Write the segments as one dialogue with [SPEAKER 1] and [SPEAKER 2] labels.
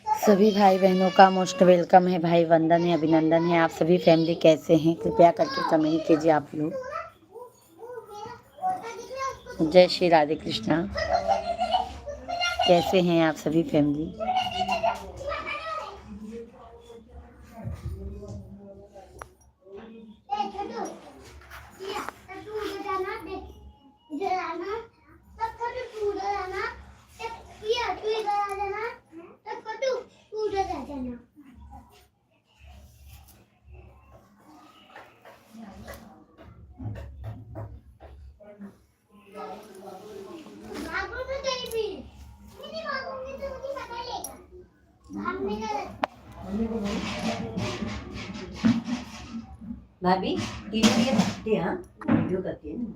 [SPEAKER 1] सभी भाई बहनों का मोस्ट वेलकम है। भाई वंदन है, अभिनंदन है। आप सभी फैमिली कैसे हैं? कृपया करके कमेंट कीजिए आप लोग। जय श्री राधे कृष्णा। कैसे हैं आप सभी फैमिली? भाभी टीवी ये देखते हैं, वीडियो करती है ना।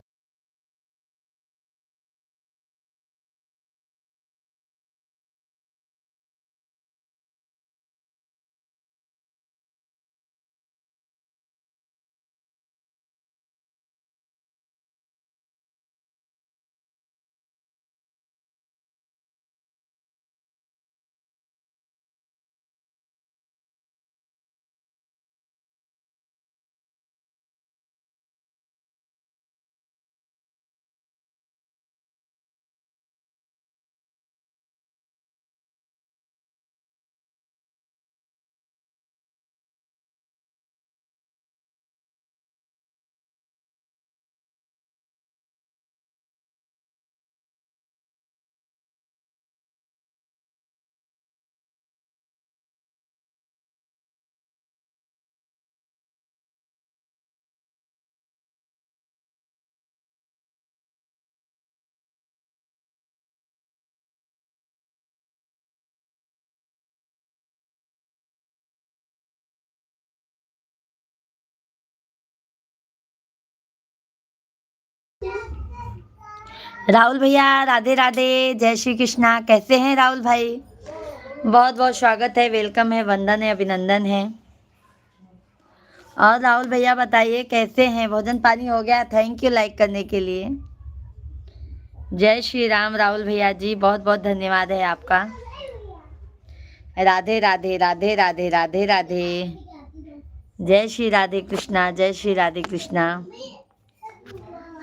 [SPEAKER 1] राहुल भैया राधे राधे, जय श्री कृष्णा। कैसे हैं राहुल भाई? बहुत बहुत स्वागत है, वेलकम है, वंदन है, अभिनंदन है। और राहुल भैया बताइए कैसे हैं? भोजन पानी हो गया? थैंक यू लाइक करने के लिए। जय श्री राम राहुल भैया जी, बहुत बहुत धन्यवाद है आपका। राधे राधे राधे राधे राधे राधे। जय श्री राधे कृष्णा, जय श्री राधे कृष्णा।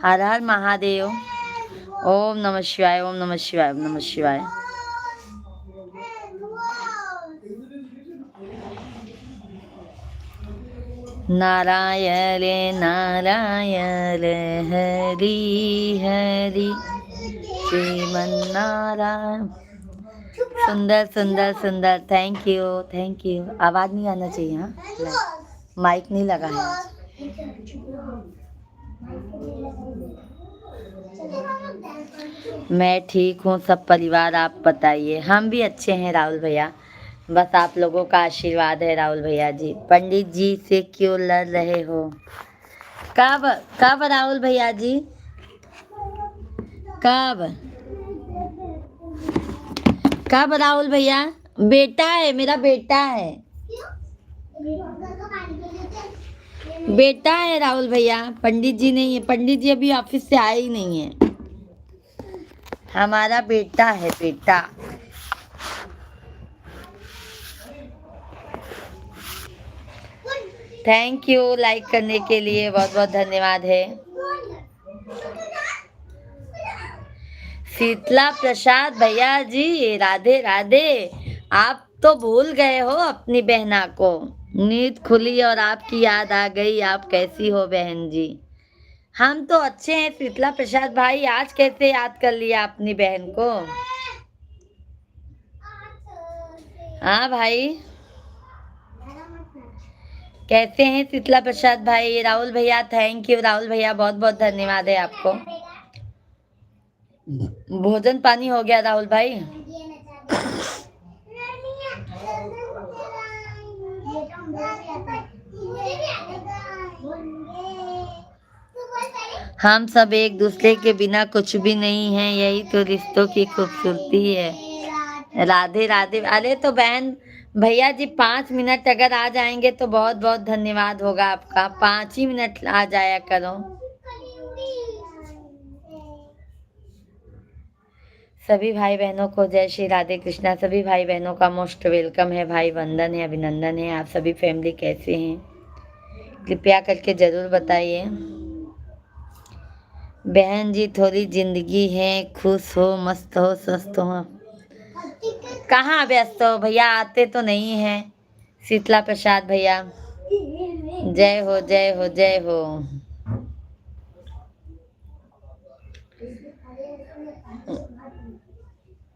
[SPEAKER 1] हर हर महादेव। ओम नमः शिवाय, ओम नमः शिवाय, ओम नमः शिवाय। नारायण नारायण हरि हरि श्रीमन्नारायण। सुंदर सुंदर सुंदर, थैंक यू थैंक यू। आवाज़ नहीं आना चाहिए, हाँ, माइक नहीं लगा है आज। मैं ठीक हूँ, सब परिवार आप बताइए? हम भी अच्छे हैं राहुल भैया, बस आप लोगों का आशीर्वाद है राहुल भैया जी। पंडित जी से क्यों लड़ रहे हो? कब कब राहुल भैया जी? कब कब राहुल भैया? बेटा है, मेरा बेटा है, बेटा है राहुल भैया। पंडित जी नहीं है, पंडित जी अभी ऑफिस से आए ही नहीं है। हमारा बेटा है, बेटा। थैंक यू लाइक करने के लिए, बहुत बहुत धन्यवाद है। शीतला प्रसाद भैया जी राधे राधे। आप तो भूल गए हो अपनी बहना को। नींद खुली और आपकी याद आ गई। आप कैसी हो बहन जी? हम तो अच्छे हैं शीतला प्रसाद भाई। आज कैसे याद कर लिया अपनी बहन को? हाँ भाई, कैसे हैं शीतला प्रसाद भाई? राहुल भैया थैंक यू, राहुल भैया बहुत बहुत धन्यवाद है आपको। भोजन पानी हो गया राहुल भाई? हम सब एक दूसरे के बिना कुछ भी नहीं है, यही तो रिश्तों की खूबसूरती है। राधे राधे। अरे तो बहन भैया जी 5 मिनट अगर आ जाएंगे तो बहुत बहुत धन्यवाद होगा आपका। 5 ही मिनट आ जाया करो। सभी भाई बहनों को जय श्री राधे कृष्णा। सभी भाई बहनों का मोस्ट वेलकम है भाई, वंदन है, अभिनंदन है। आप सभी फैमिली कैसे हैं, कृपया करके ज़रूर बताइए। बहन जी थोड़ी जिंदगी है, खुश हो, मस्त हो, स्वस्थ हो। कहाँ व्यस्त हो भैया, आते तो नहीं हैं। शीतला प्रसाद भैया, जय हो जय हो जय हो।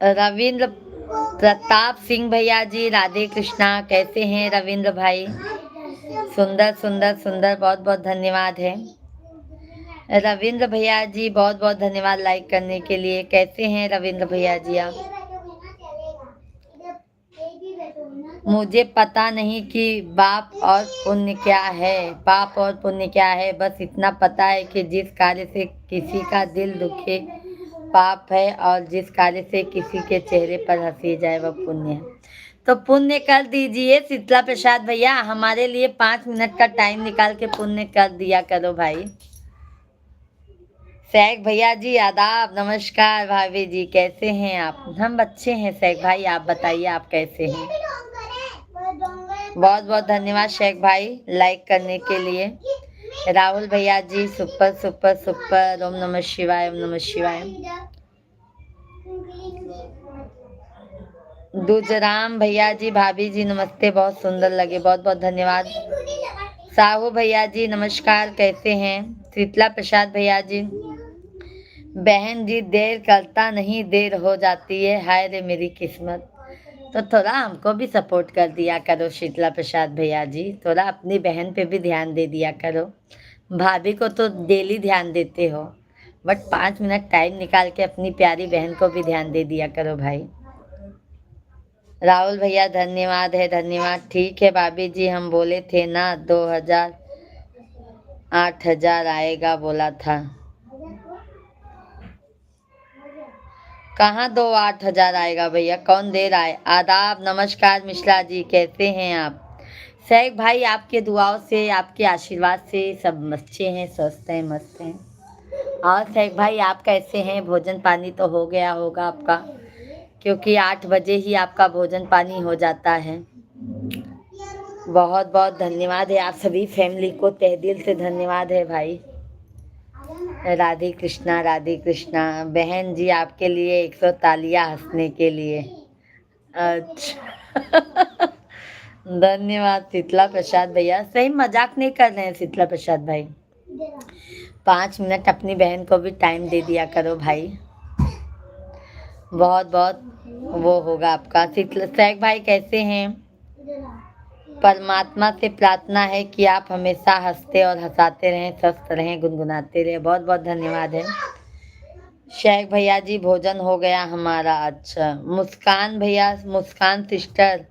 [SPEAKER 1] रविंद्र प्रताप सिंह भैया जी, राधे कृष्णा, कैसे हैं रविंद्र भाई? सुंदर सुंदर सुंदर, बहुत बहुत धन्यवाद है रविंद्र भैया जी, बहुत बहुत धन्यवाद लाइक करने के लिए। कैसे हैं रविंद्र भैया जी आप? मुझे पता नहीं कि पाप और पुण्य क्या है, पाप और पुण्य क्या है, बस इतना पता है कि जिस कार्य से किसी का दिल दुखे पाप है, और जिस कार्य से किसी के चेहरे पर हंसी जाए वह पुण्य है। तो पुण्य कर दीजिए शीतला प्रसाद भैया, हमारे लिए 5 मिनट का टाइम निकाल के पुण्य कर दिया करो भाई। सैक भैया जी आदाब, नमस्कार भाभी जी, कैसे हैं आप? हम अच्छे हैं सैक भाई, आप बताइए आप कैसे हैं? बहुत बहुत धन्यवाद शेख भाई लाइक करने के लिए। राहुल भैया जी सुपर सुपर सुपर, ओम नमः शिवाय, ओम नमः शिवाय। दूजराम भैया जी, भाभी जी नमस्ते, बहुत सुंदर लगे, बहुत बहुत धन्यवाद। साहू भैया जी नमस्कार, कैसे हैं? शीतला प्रसाद भैया जी, बहन जी देर करता नहीं देर हो जाती है, हाय रे मेरी किस्मत। तो थोड़ा हमको भी सपोर्ट कर दिया करो शीतला प्रसाद भैया जी, थोड़ा अपनी बहन पे भी ध्यान दे दिया करो। भाभी को तो डेली ध्यान देते हो, बट 5 मिनट टाइम निकाल के अपनी प्यारी बहन को भी ध्यान दे दिया करो भाई। राहुल भैया धन्यवाद है, धन्यवाद। ठीक है भाभी जी, हम बोले थे ना 2000 8000 आएगा बोला था। कहाँ 2 8 हजार आएगा भैया, कौन दे रहा है? आदाब, नमस्कार मिश्रा जी, कैसे हैं आप? सैक भाई आपके दुआओं से, आपके आशीर्वाद से सब अच्छे हैं, स्वस्थ हैं, मस्त हैं। और सैक भाई आप कैसे हैं? भोजन पानी तो हो गया होगा आपका, क्योंकि 8 बजे ही आपका भोजन पानी हो जाता है। बहुत बहुत धन्यवाद है आप सभी फैमिली को, तहे दिल से धन्यवाद है भाई। राधे कृष्णा राधे कृष्णा। बहन जी आपके लिए 100 तालियां हंसने के लिए। अच्छा धन्यवाद शीतला प्रसाद भैया, सही मजाक नहीं कर रहे हैं शीतला प्रसाद भाई। 5 मिनट अपनी बहन को भी टाइम दे दिया करो भाई, बहुत बहुत वो होगा आपका। शीतला सैक भाई कैसे हैं? परमात्मा से प्रार्थना है कि आप हमेशा हंसते और हंसाते रहें, स्वस्थ रहें, गुनगुनाते रहें। बहुत बहुत धन्यवाद है शेख भैया जी, भोजन हो गया हमारा। अच्छा मुस्कान भैया, मुस्कान सिस्टर,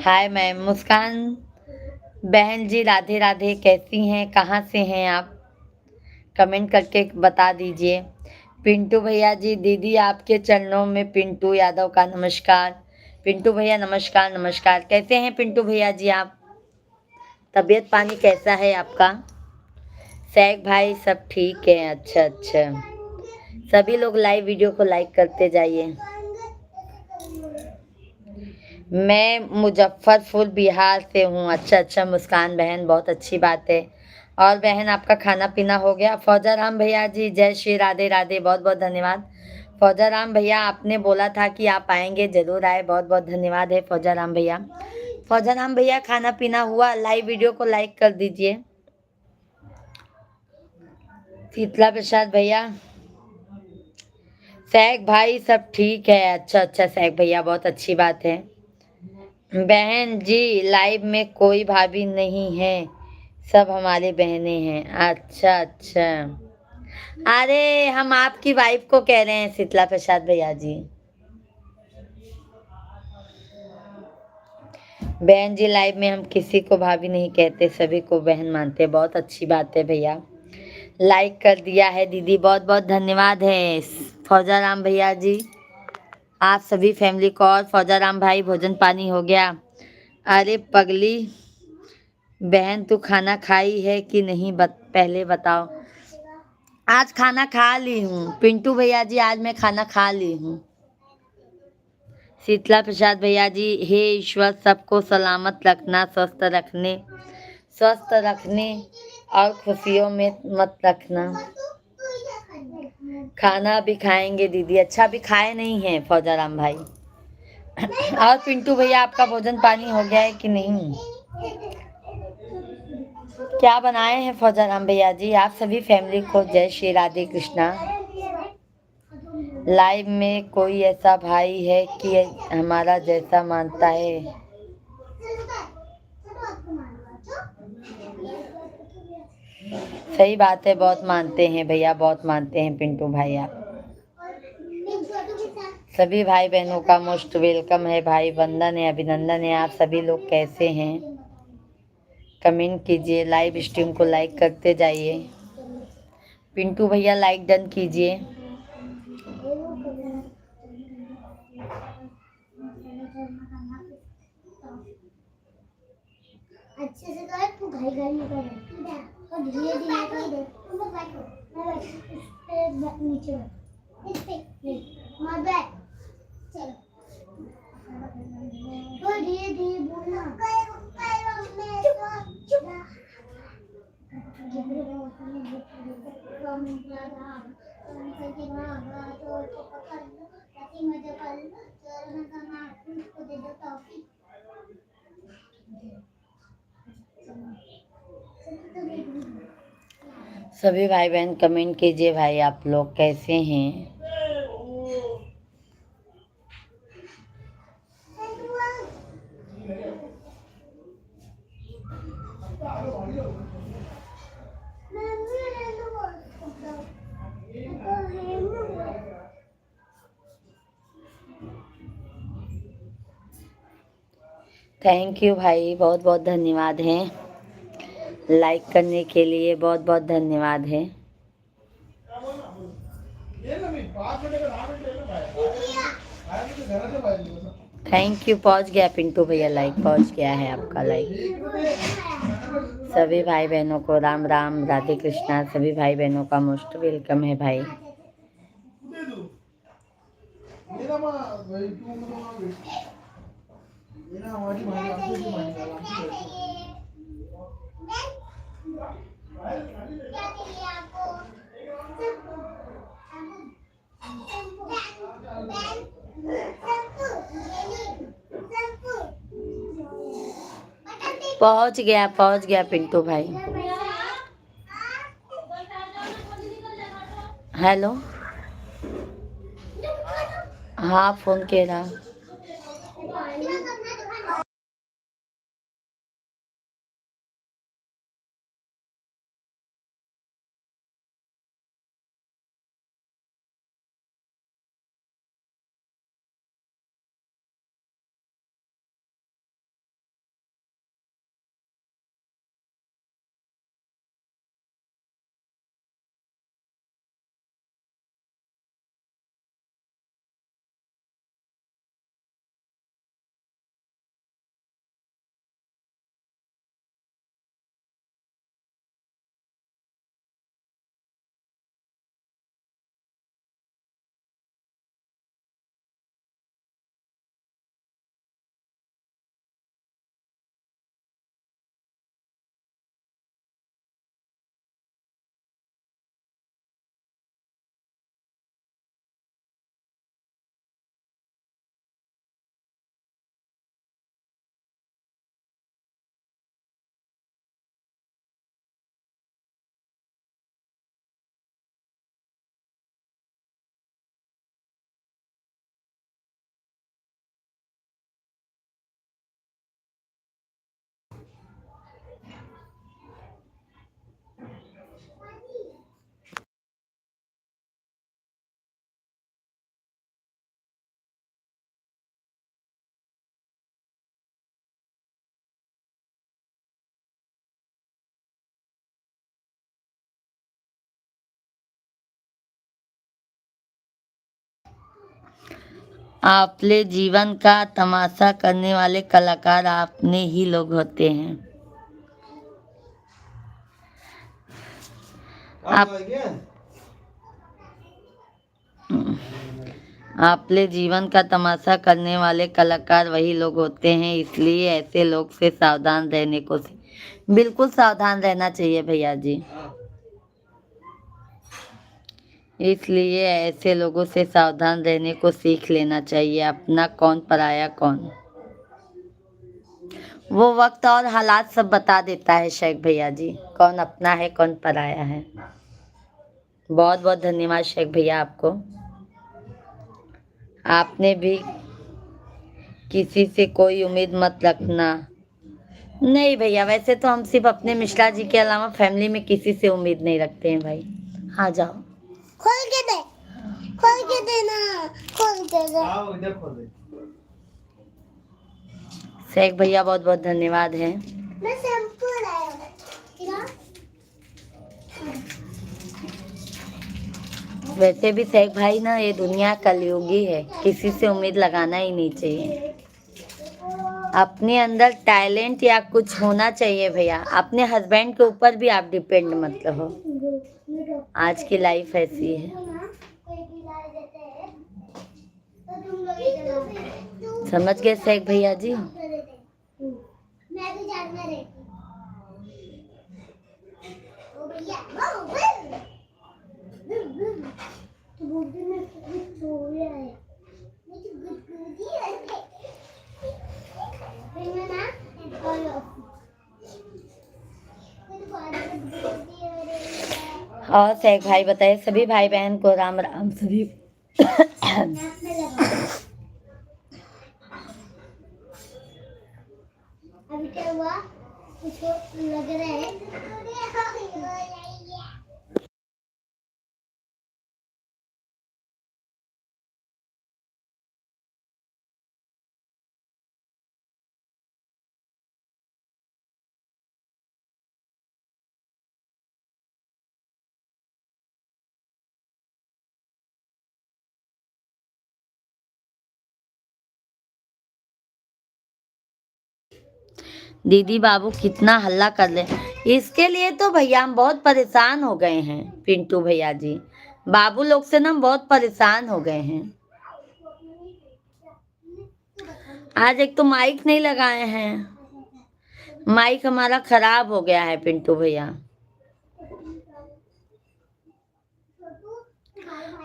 [SPEAKER 1] हाय मैम। मुस्कान बहन जी राधे राधे, कैसी हैं, कहाँ से हैं आप? कमेंट करके बता दीजिए। पिंटू भैया जी, दीदी आपके चरणों में, पिंटू यादव का नमस्कार। पिंटू भैया नमस्कार नमस्कार, कैसे हैं पिंटू भैया जी आप? तबीयत पानी कैसा है आपका? सैक भाई सब ठीक है, अच्छा अच्छा। सभी लोग लाइव वीडियो को लाइक करते जाइए। मैं मुजफ्फरपुर बिहार से हूँ। अच्छा अच्छा मुस्कान बहन, बहुत अच्छी बात है। और बहन आपका खाना पीना हो गया? फौजा राम भैया जी जय श्री राधे राधे, बहुत बहुत धन्यवाद। फौजा राम भैया आपने बोला था कि आप आएंगे, जरूर आए, बहुत बहुत धन्यवाद है फौजा राम भैया। फौजा राम भैया खाना पीना हुआ? लाइव वीडियो को लाइक कर दीजिए। शीतला प्रसाद भैया, सैक भाई सब ठीक है, अच्छा अच्छा सैक भैया, बहुत अच्छी बात है। बहन जी लाइव में कोई भाभी नहीं है, सब हमारे बहनें हैं। अच्छा अच्छा, अरे हम आपकी वाइफ को कह रहे हैं शीतला प्रसाद भैया जी। बहन जी लाइव में हम किसी को भाभी नहीं कहते, सभी को बहन मानते, बहुत अच्छी बात है भैया। लाइक कर दिया है दीदी, बहुत बहुत धन्यवाद है फौजा राम भैया जी, आप सभी फैमिली को। और फौजा राम भाई भोजन पानी हो गया? अरे पगली बहन तू खाना खाई है कि नहीं, पहले बताओ। आज खाना खा ली हूँ पिंटू भैया जी, आज मैं खाना खा ली हूँ। शीतला प्रसाद भैया जी, हे ईश्वर सबको सलामत रखना, स्वस्थ रखने और खुशियों में मत रखना। खाना भी खाएंगे दीदी, अच्छा भी खाए नहीं है फौजाराम भाई। और पिंटू भैया आपका भोजन पानी हो गया है कि नहीं? क्या बनाए हैं फौजाराम भैया जी? आप सभी फैमिली को जय श्री राधे कृष्णा। लाइव में कोई ऐसा भाई है कि हमारा जैसा मानता है? सही बात है, बहुत मानते हैं भैया, बहुत मानते हैं पिंटू भाई आप। सभी भाई बहनों का मोस्ट वेलकम है भाई, वंदन है, अभिनंदन है। आप सभी लोग कैसे हैं? कमेंट कीजिए, लाइव स्ट्रीम को लाइक करते जाइए। पिंटू भैया लाइक डन कीजिए। अच्छे से कर, तू घाई घाई नहीं कर, और धीरे धीरे कर दे। तुम लोग बैठो, मैं बैठ इस पे नीचे बैठ, इस पे मत बैठ, चलो तो धीरे धीरे बोलना। सभी भाई बहन कमेंट कीजिए भाई, आप लोग कैसे हैं? थैंक यू भाई, बहुत बहुत धन्यवाद है, लाइक करने के लिए बहुत बहुत धन्यवाद है। Thank you. पहुंच गया पिंटू भैया, लाइक पहुंच गया है आपका लाइक। सभी भाई बहनों को राम राम, राधे कृष्णा। सभी भाई बहनों का मोस्ट वेलकम है भाई। पहुंच गया पिंटू भाई। हेलो, हाँ फोन के रहा। आपले जीवन का तमाशा करने वाले कलाकार आपने ही लोग होते हैं। आप आपले जीवन का तमाशा करने वाले कलाकार वही लोग होते हैं, इसलिए ऐसे लोग से सावधान रहने को बिल्कुल सावधान रहना चाहिए भैया जी। इसलिए ऐसे लोगों से सावधान रहने को सीख लेना चाहिए। अपना कौन पराया कौन, वो वक्त और हालात सब बता देता है शेख भैया जी, कौन अपना है कौन पराया है। बहुत बहुत धन्यवाद शेख भैया आपको। आपने भी किसी से कोई उम्मीद मत रखना। नहीं भैया, वैसे तो हम सिर्फ अपने मिश्रा जी के अलावा फैमिली में किसी से उम्मीद नहीं रखते हैं भाई। हाँ जाओ, खोल के दे, खोल के देना, खोल के दे। आओ इधर खोल दे। शेख भैया बहुत बहुत धन्यवाद है। मैं शैम्पू लाया हूं। वैसे भी शेख भाई ना, ये दुनिया कलयुगी है, किसी से उम्मीद लगाना ही नहीं चाहिए। अपने अंदर टैलेंट या कुछ होना चाहिए भैया। अपने हस्बैंड के ऊपर भी आप डिपेंड मत रहो, आज की लाइफ ऐसी है। समझ गए शेख भैया जी। और शेख भाई बताए, सभी भाई बहन को राम राम। सभी अभी क्या हुआ, कुछ लग रहा है। दीदी बाबू कितना हल्ला कर ले, इसके लिए तो भैया हम बहुत परेशान हो गए हैं। पिंटू भैया जी, बाबू लोग से ना हम बहुत परेशान हो गए हैं। आज एक तो माइक नहीं लगाए हैं, माइक हमारा खराब हो गया है पिंटू भैया।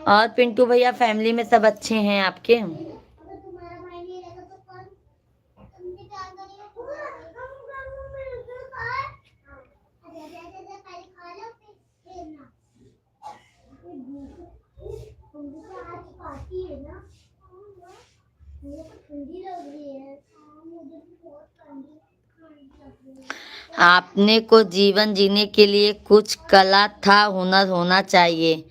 [SPEAKER 1] और पिंटू भैया फैमिली में सब अच्छे हैं आपके? आपने को जीवन जीने के लिए कुछ कला था, हुनर होना चाहिए।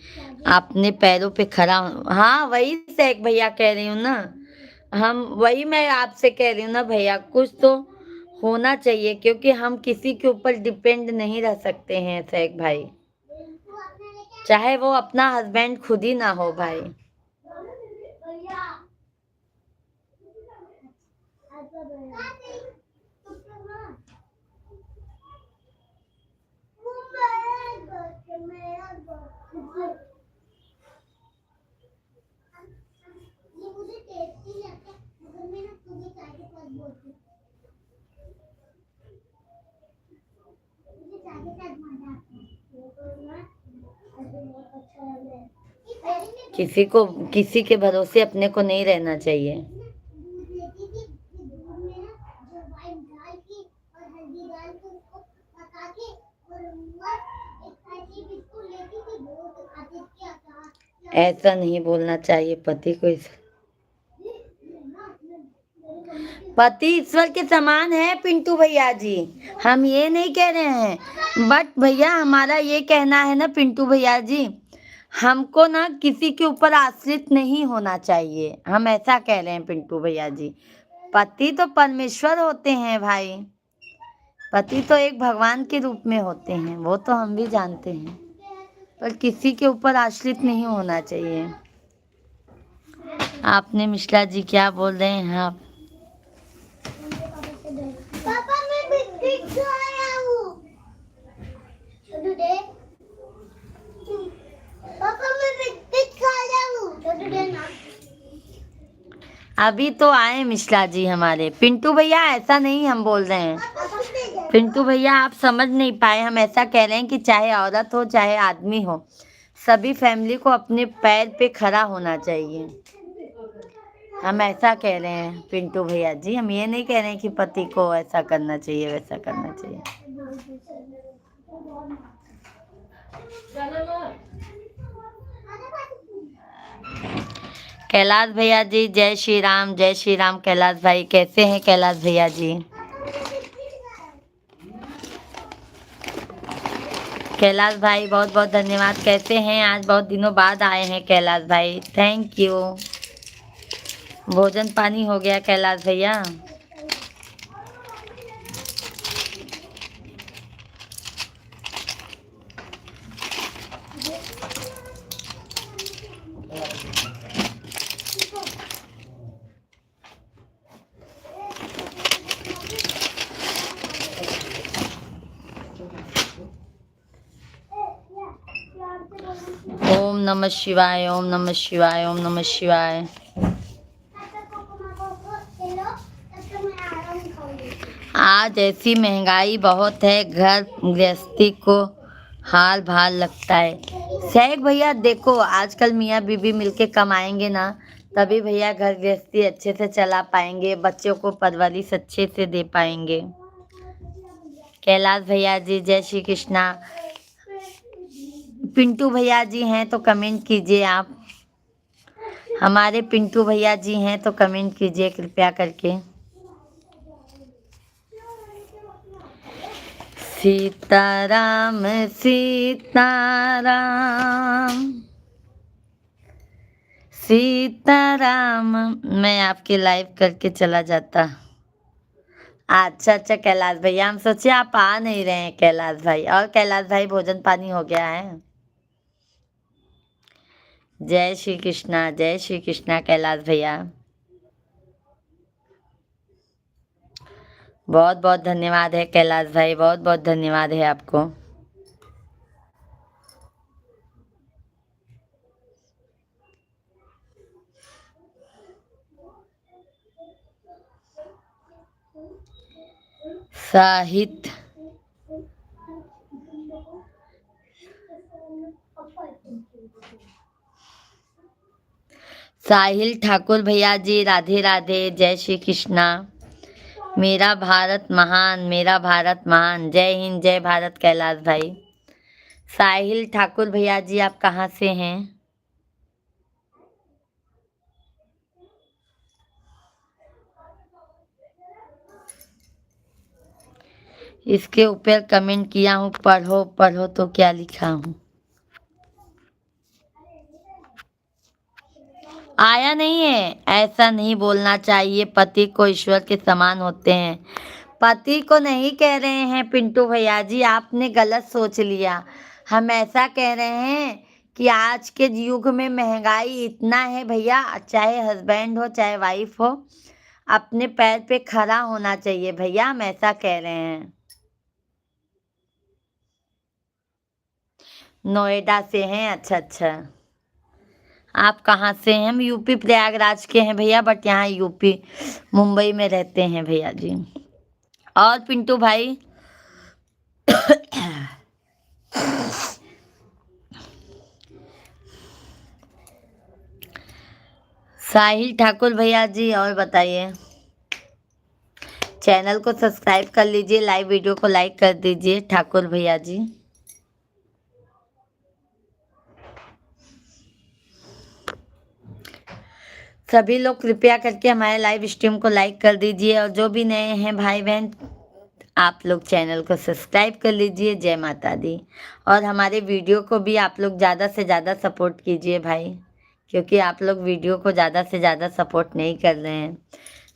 [SPEAKER 1] आपने पैरों पे खड़ा, हाँ वही शेख भैया कह रही हूँ ना, हम वही मैं आपसे कह रही हूँ ना भैया, कुछ तो होना चाहिए, क्योंकि हम किसी के ऊपर डिपेंड नहीं रह सकते हैं शेख भाई, चाहे वो अपना हस्बैंड खुद ही ना हो भाई। किसी के भरोसे अपने को नहीं रहना चाहिए। ऐसा नहीं बोलना चाहिए पति को। पति ईश्वर के समान है पिंटू भैया जी, हम ये नहीं कह रहे हैं, बट भैया हमारा ये कहना है ना पिंटू भैया जी, हमको ना किसी के ऊपर आश्रित नहीं होना चाहिए, हम ऐसा कह रहे हैं पिंटू भैया जी। पति तो परमेश्वर होते हैं भाई, पति तो एक भगवान के रूप में होते हैं, वो तो हम भी जानते हैं, पर किसी के ऊपर आश्रित नहीं होना चाहिए। आपने मिश्रा जी क्या बोल रहे हैं आप? पापा मैं बिस्किट खाया हूँ। छोटू दे। पापा मैं बिस्किट खाया हूँ। छोटू दे ना। अभी तो आए मिश्रा जी हमारे। पिंटू भैया ऐसा नहीं हम बोल रहे हैं, पिंटू भैया आप समझ नहीं पाए, हम ऐसा कह रहे हैं कि चाहे औरत हो चाहे आदमी हो, सभी फैमिली को अपने पैर पे खड़ा होना चाहिए। हम ऐसा कह रहे हैं पिंटू भैया जी, हम ये नहीं कह रहे हैं कि पति को ऐसा करना चाहिए वैसा करना चाहिए। कैलाश भैया जी जय श्री राम, जय श्री राम। कैलाश भाई कैसे हैं कैलाश भैया जी? कैलाश भाई बहुत बहुत धन्यवाद। कैसे हैं? आज बहुत दिनों बाद आए हैं कैलाश भाई, थैंक यू। भोजन पानी हो गया कैलाश भैया? ओम नमः शिवाय, ओम नमः शिवाय, ओम नमः शिवाय। आज ऐसी महंगाई बहुत है, घर गृहस्थी को हाल भाल लगता है। शेख भैया देखो, आजकल मियाँ बीबी मिलके कमाएंगे ना, तभी भैया घर गृहस्थी अच्छे से चला पाएंगे, बच्चों को परवरिश अच्छे से दे पाएंगे। कैलाश भैया जी जय श्री कृष्णा। पिंटू भैया जी हैं तो कमेंट कीजिए आप, हमारे पिंटू भैया जी हैं तो कमेंट कीजिए कृपया करके। सीताराम सीताराम सीताराम। मैं आपके लाइव करके चला जाता। अच्छा अच्छा कैलाश भैया, हम सोचे आप आ नहीं रहे हैं कैलाश भाई। और कैलाश भाई भोजन पानी हो गया है? जय श्री कृष्णा, जय श्री कृष्णा कैलाश भैया। बहुत बहुत धन्यवाद है कैलाश भाई, बहुत बहुत धन्यवाद है आपको। साहित्य साहिल ठाकुर भैया जी राधे राधे, जय श्री कृष्णा। मेरा भारत महान, मेरा भारत महान, जय हिंद जय भारत कैलाश भाई। साहिल ठाकुर भैया जी आप कहाँ से हैं? इसके ऊपर कमेंट किया हूँ, पढ़ो पढ़ो, तो क्या लिखा हूँ? आया नहीं है? ऐसा नहीं बोलना चाहिए, पति को ईश्वर के समान होते हैं। पति को नहीं कह रहे हैं पिंटू भैया जी, आपने गलत सोच लिया। हम ऐसा कह रहे हैं कि आज के युग में महंगाई इतना है भैया, चाहे हस्बैंड हो चाहे वाइफ हो, अपने पैर पे खड़ा होना चाहिए भैया, हम ऐसा कह रहे हैं। नोएडा से हैं? अच्छा अच्छा। आप कहाँ से हैं? हम यूपी प्रयागराज के हैं भैया, बट यहाँ यूपी मुंबई में रहते हैं भैया जी। और पिंटू भाई साहिल ठाकुर भैया जी और बताइए। चैनल को सब्सक्राइब कर लीजिए, लाइव वीडियो को लाइक कर दीजिए ठाकुर भैया जी। सभी लोग कृपया करके हमारे लाइव स्ट्रीम को लाइक कर दीजिए, और जो भी नए हैं भाई बहन, आप लोग चैनल को सब्सक्राइब कर लीजिए। जय माता दी। और हमारे वीडियो को भी आप लोग ज़्यादा से ज़्यादा सपोर्ट कीजिए भाई, क्योंकि आप लोग वीडियो को ज़्यादा से ज़्यादा सपोर्ट नहीं कर रहे हैं।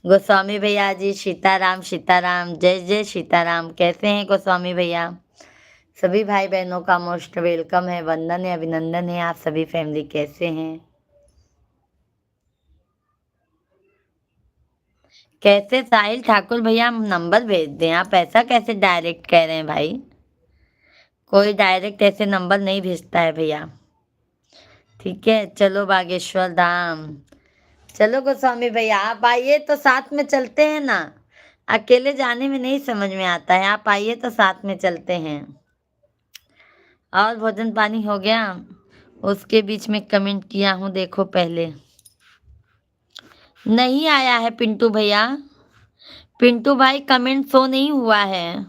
[SPEAKER 1] गोस्वामी भैया जी सीताराम सीताराम, जय जय सीताराम। कैसे हैं गोस्वामी भैया? सभी भाई बहनों का मोस्ट वेलकम है, वंदन है, अभिनंदन है। आप सभी फैमिली कैसे हैं? कैसे साहिल ठाकुर भैया, हम नंबर भेज दें? आप ऐसा कैसे डायरेक्ट कह रहे हैं भाई? कोई डायरेक्ट ऐसे नंबर नहीं भेजता है भैया। ठीक है, चलो बागेश्वर धाम। चलो गोस्वामी भैया आप आइए तो साथ में चलते हैं ना, अकेले जाने में नहीं समझ में आता है, आप आइए तो साथ में चलते हैं। और भोजन पानी हो गया? उसके बीच में कमेंट किया हूँ देखो पहले। नहीं आया है पिंटू भैया, पिंटू भाई कमेंट शो नहीं हुआ है।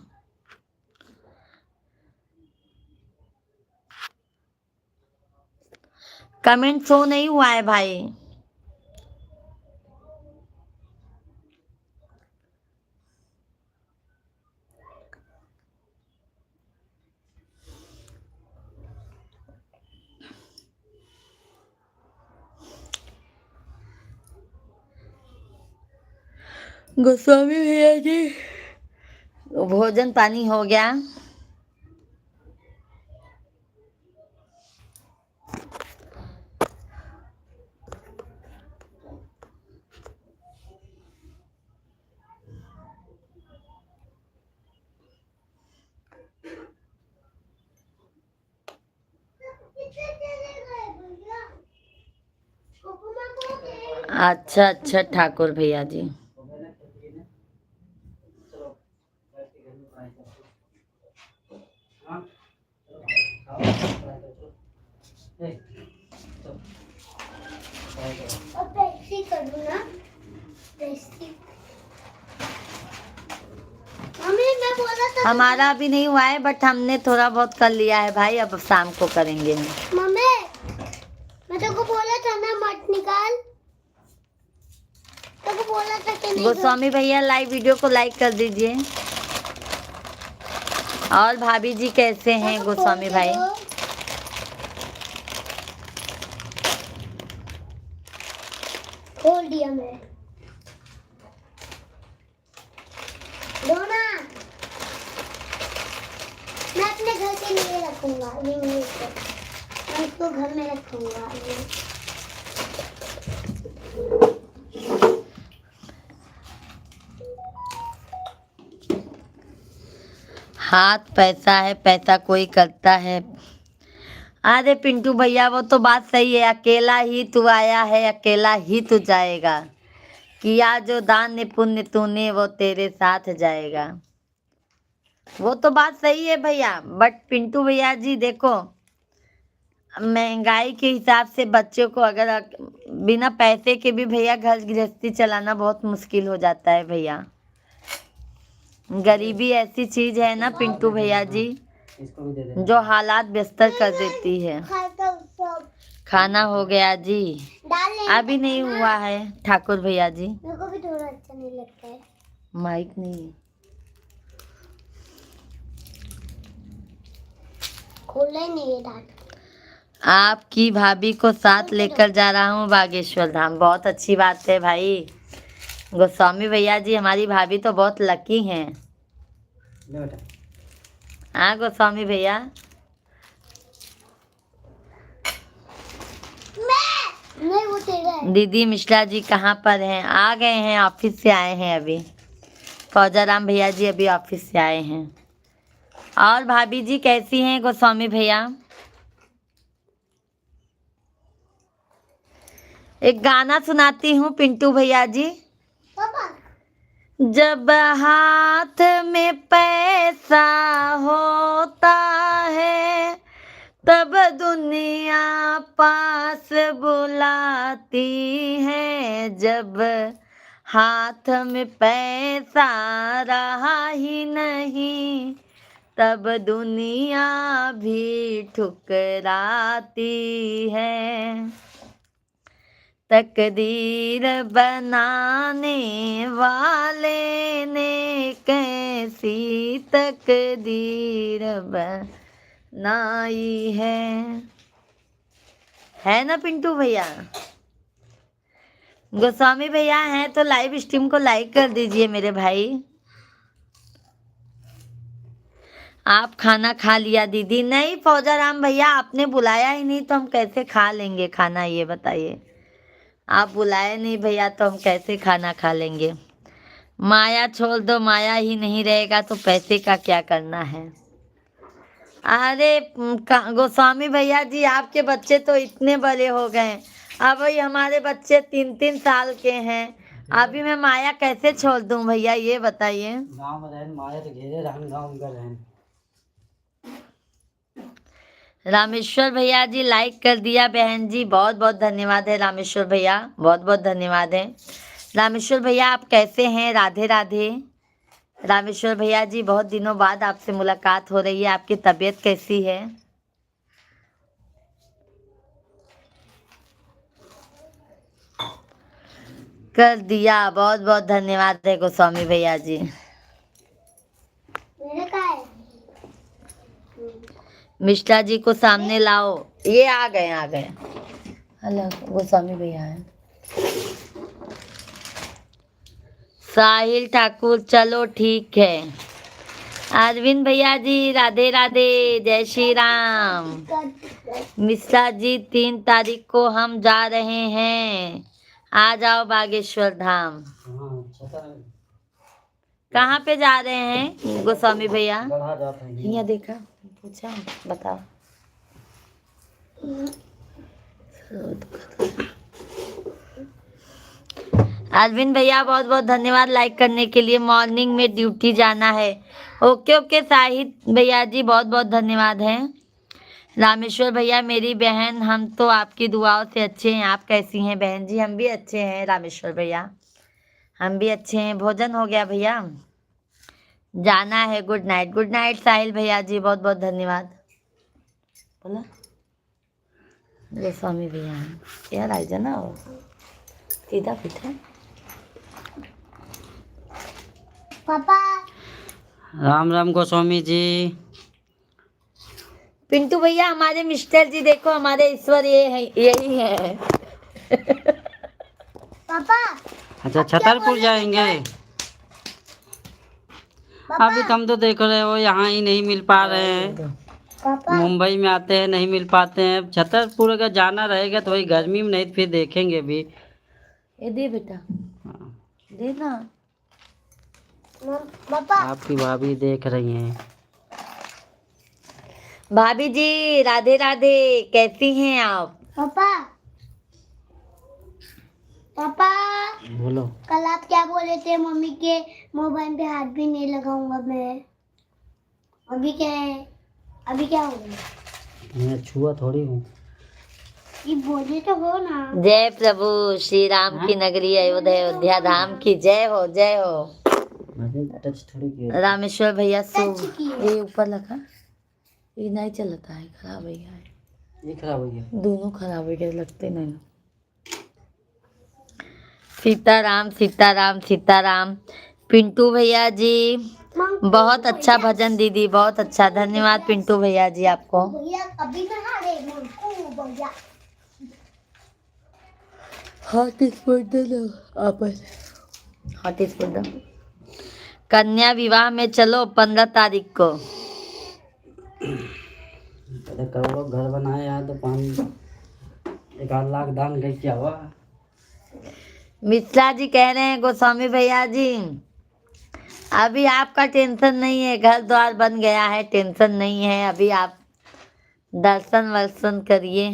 [SPEAKER 1] कमेंट शो नहीं हुआ है भाई। गोस्वामी भैया जी भोजन पानी हो गया? अच्छा अच्छा ठाकुर भैया जी। हमारा अभी नहीं हुआ है बट हमने थोड़ा बहुत कर लिया है भाई, अब शाम को करेंगे।
[SPEAKER 2] मम्मी मैं तेरे को बोला था ना मत निकाल, तेरे को बोला था कि नहीं।
[SPEAKER 1] गोस्वामी भैया लाइव वीडियो को लाइक कर दीजिए। और भाभी जी कैसे हैं गोस्वामी भाई?
[SPEAKER 2] खोल दिया मैं। दोना मैं अपने घर के लिए रखूंगा, ये मेरे को, मैं इसको घर में रखूंगा।
[SPEAKER 1] हाथ पैसा है, पैसा कोई करता है। अरे पिंटू भैया वो तो बात सही है, अकेला ही तू आया है अकेला ही तू जाएगा, किया जो दान पुण्य तूने वो तेरे साथ जाएगा। वो तो बात सही है भैया, बट पिंटू भैया जी देखो महंगाई के हिसाब से बच्चों को अगर बिना पैसे के भी भैया घर गृहस्थी चलाना बहुत मुश्किल हो जाता है भैया। गरीबी ऐसी चीज है ना पिंटू भैया जी जो हालात बेहतर कर देती है। खाना हो गया जी? अभी नहीं हुआ है ठाकुर भैया जी।
[SPEAKER 2] मेरे को भी थोड़ा अच्छा नहीं लगता है।
[SPEAKER 1] माइक नहीं है।
[SPEAKER 2] खोला ही नहीं है दाल।
[SPEAKER 1] आपकी भाभी को साथ लेकर जा रहा हूँ बागेश्वर धाम। बहुत अच्छी बात है भाई। गोस्वामी भैया जी हमारी भाभी तो बहुत लकी हैं। हाँ गोस्वामी भैया।
[SPEAKER 2] नहीं वो तेरा है।
[SPEAKER 1] दीदी मिश्रा जी कहाँ पर हैं? आ गए हैं, ऑफिस से आए हैं अभी। फौजाराम भैया जी अभी ऑफिस से आए हैं। और भाभी जी कैसी हैं गोस्वामी भैया? एक गाना सुनाती हूँ पिंटू भैया जी।
[SPEAKER 2] पापा
[SPEAKER 1] जब हाथ में पैसा होता है तब दुनिया पास बुलाती है, जब हाथ में पैसा रहा ही नहीं तब दुनिया भी ठुकराती है। तकदीर बनाने वाले ने कैसी तकदीर बनाई है ना पिंटू भैया? गोस्वामी भैया हैं तो लाइव स्ट्रीम को लाइक कर दीजिए मेरे भाई। आप खाना खा लिया दीदी? नहीं फौजाराम भैया आपने बुलाया ही नहीं तो हम कैसे खा लेंगे खाना, ये बताइए। आप बुलाए नहीं भैया तो हम कैसे खाना खा लेंगे। माया छोड़ दो, माया ही नहीं रहेगा तो पैसे का क्या करना है। अरे गोस्वामी भैया जी आपके बच्चे तो इतने बड़े हो गए, अब वही हमारे बच्चे 3-3 साल के हैं, अभी मैं माया कैसे छोड़ दूं भैया, ये बताइए।
[SPEAKER 3] गाँव में रहन माया तो घेरे रहन गाँव में रहन।
[SPEAKER 1] रामेश्वर भैया जी लाइक कर दिया बहन जी, बहुत बहुत धन्यवाद है रामेश्वर भैया, बहुत बहुत धन्यवाद है। रामेश्वर भैया आप कैसे हैं? राधे राधे। रामेश्वर भैया जी बहुत दिनों बाद आपसे मुलाकात हो रही है, आपकी तबीयत कैसी है? कर दिया, बहुत बहुत धन्यवाद है गोस्वामी भैया जी।
[SPEAKER 2] मेरे का है
[SPEAKER 1] मिश्रा जी को सामने लाओ, ये आ गए। हेलो गोस्वामी भैया है। साहिल ठाकुर चलो ठीक है। अरविंद भैया जी राधे राधे, जय श्री राम। मिश्रा जी 3 तारीख को हम जा रहे हैं, आ जाओ बागेश्वर धाम।
[SPEAKER 3] हाँ छतर
[SPEAKER 1] कहाँ पे जा रहे हैं गोस्वामी भैया?
[SPEAKER 3] गढ़ा जाते हैं।
[SPEAKER 1] यहाँ देखा, पूछा, बताओ। अरविंद भैया बहुत बहुत धन्यवाद लाइक करने के लिए, मॉर्निंग में ड्यूटी जाना है। ओके ओके साहिद भैया जी बहुत बहुत धन्यवाद है। रामेश्वर भैया मेरी बहन, हम तो आपकी दुआओं से अच्छे हैं, आप कैसी हैं बहन जी? हम भी अच्छे हैं रामेश्वर भैया, हम भी अच्छे हैं। भोजन हो गया भैया? जाना है, गुड नाइट। गुड नाइट साहिल भैया जी, बहुत बहुत धन्यवाद। बोला गोस्वामी भैया यार आई जाना सीधा पीछे।
[SPEAKER 2] पापा
[SPEAKER 3] राम राम गोस्वामी जी।
[SPEAKER 1] पिंटू भैया हमारे मिस्टर जी देखो, हमारे ईश्वर ये है, यही है।
[SPEAKER 2] पापा
[SPEAKER 3] अच्छा छतरपुर जाएंगे? अभी तुम तो देख रहे हो यहाँ ही नहीं मिल पा रहे हैं,
[SPEAKER 2] पापा
[SPEAKER 3] मुंबई में आते हैं नहीं मिल पाते हैं। छतरपुर अगर जाना रहेगा तो वही गर्मी में, नहीं तो फिर देखेंगे भी।
[SPEAKER 1] ये दे बेटा, दे ना।
[SPEAKER 2] पापा
[SPEAKER 3] आपकी भाभी देख रही हैं।
[SPEAKER 1] भाभी जी राधे राधे, कैसी हैं आप?
[SPEAKER 2] पापा पापा
[SPEAKER 3] बोलो।
[SPEAKER 2] कल आप क्या बोले थे? मम्मी के मोबाइल पे हाथ भी नहीं लगाऊंगा मैं। अभी क्या है? अभी क्या हो गया?
[SPEAKER 3] मैं छुआ थोड़ी हूँ।
[SPEAKER 2] ये बोले तो हो ना।
[SPEAKER 1] जय प्रभु श्री राम की नगरी अयोध्या धाम की जय हो, जय हो।
[SPEAKER 3] मैंने टच थोड़ी किया।
[SPEAKER 1] रामेश्वर भैया सो,
[SPEAKER 2] टच किया।
[SPEAKER 1] ये ऊपर लगा, ये नहीं चलता है, खराब है यार,
[SPEAKER 3] ये खराब हो गया।
[SPEAKER 1] दोनों खराब हो गए, लगते नहीं। सीताराम सीताराम सीताराम। पिंटू भैया जी बहुत अच्छा भजन दीदी, बहुत अच्छा, धन्यवाद पिंटू भैया जी आपको।
[SPEAKER 2] भैया अभी ना हारे को भैया
[SPEAKER 1] हॉटस्पॉट दो ना आप, हॉटस्पॉट दो। कन्या विवाह में चलो 15 तारीख को।
[SPEAKER 3] करोड़ों घर बनाए हैं तो 1 लाख दान गई क्या हुआ?
[SPEAKER 1] मिश्रा जी कह रहे हैं गोस्वामी भैया जी अभी आपका टेंशन नहीं है, घर द्वार बन गया है, टेंशन नहीं है, अभी आप दर्शन वर्शन करिए।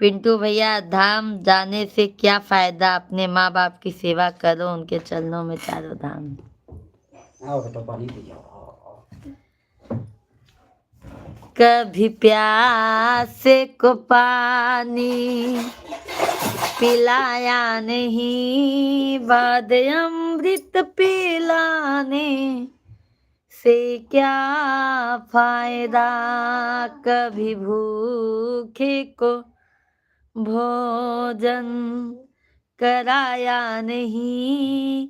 [SPEAKER 1] पिंटू भैया धाम जाने से क्या फायदा, अपने माँ बाप की सेवा करो, उनके चरणों में चारों धाम।
[SPEAKER 3] आओ बेटा पानी पी जाओ।
[SPEAKER 1] कभी प्यासे को पानी पिलाया नहीं, बाद अमृत पिलाने से क्या फायदा, कभी भूखे को भोजन कराया नहीं,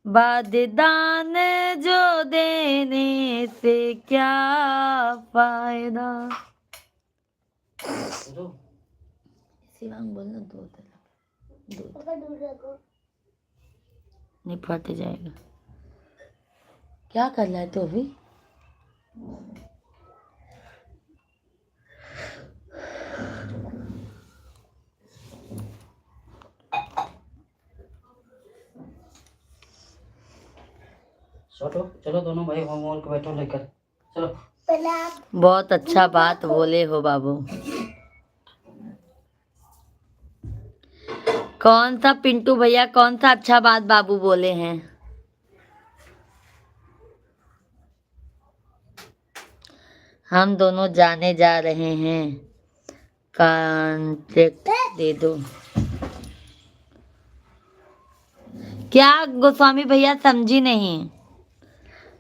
[SPEAKER 1] बाद दान जो देने से क्या फायदा। शिवांग बोलना दूध नहीं फट जाएगा। क्या कर रहा है तो अभी?
[SPEAKER 3] चलो चलो दोनों भाई होमवर्क बैठो लेकर चलो।
[SPEAKER 2] पहले आप
[SPEAKER 1] बहुत अच्छा बात बोले हो बाबू। कौन सा पिंटू भैया, कौन सा अच्छा बात बाबू बोले हैं? हम दोनों जाने जा रहे हैं, कॉन्ट्रैक्ट दे दो। क्या गोस्वामी भैया, समझी नहीं।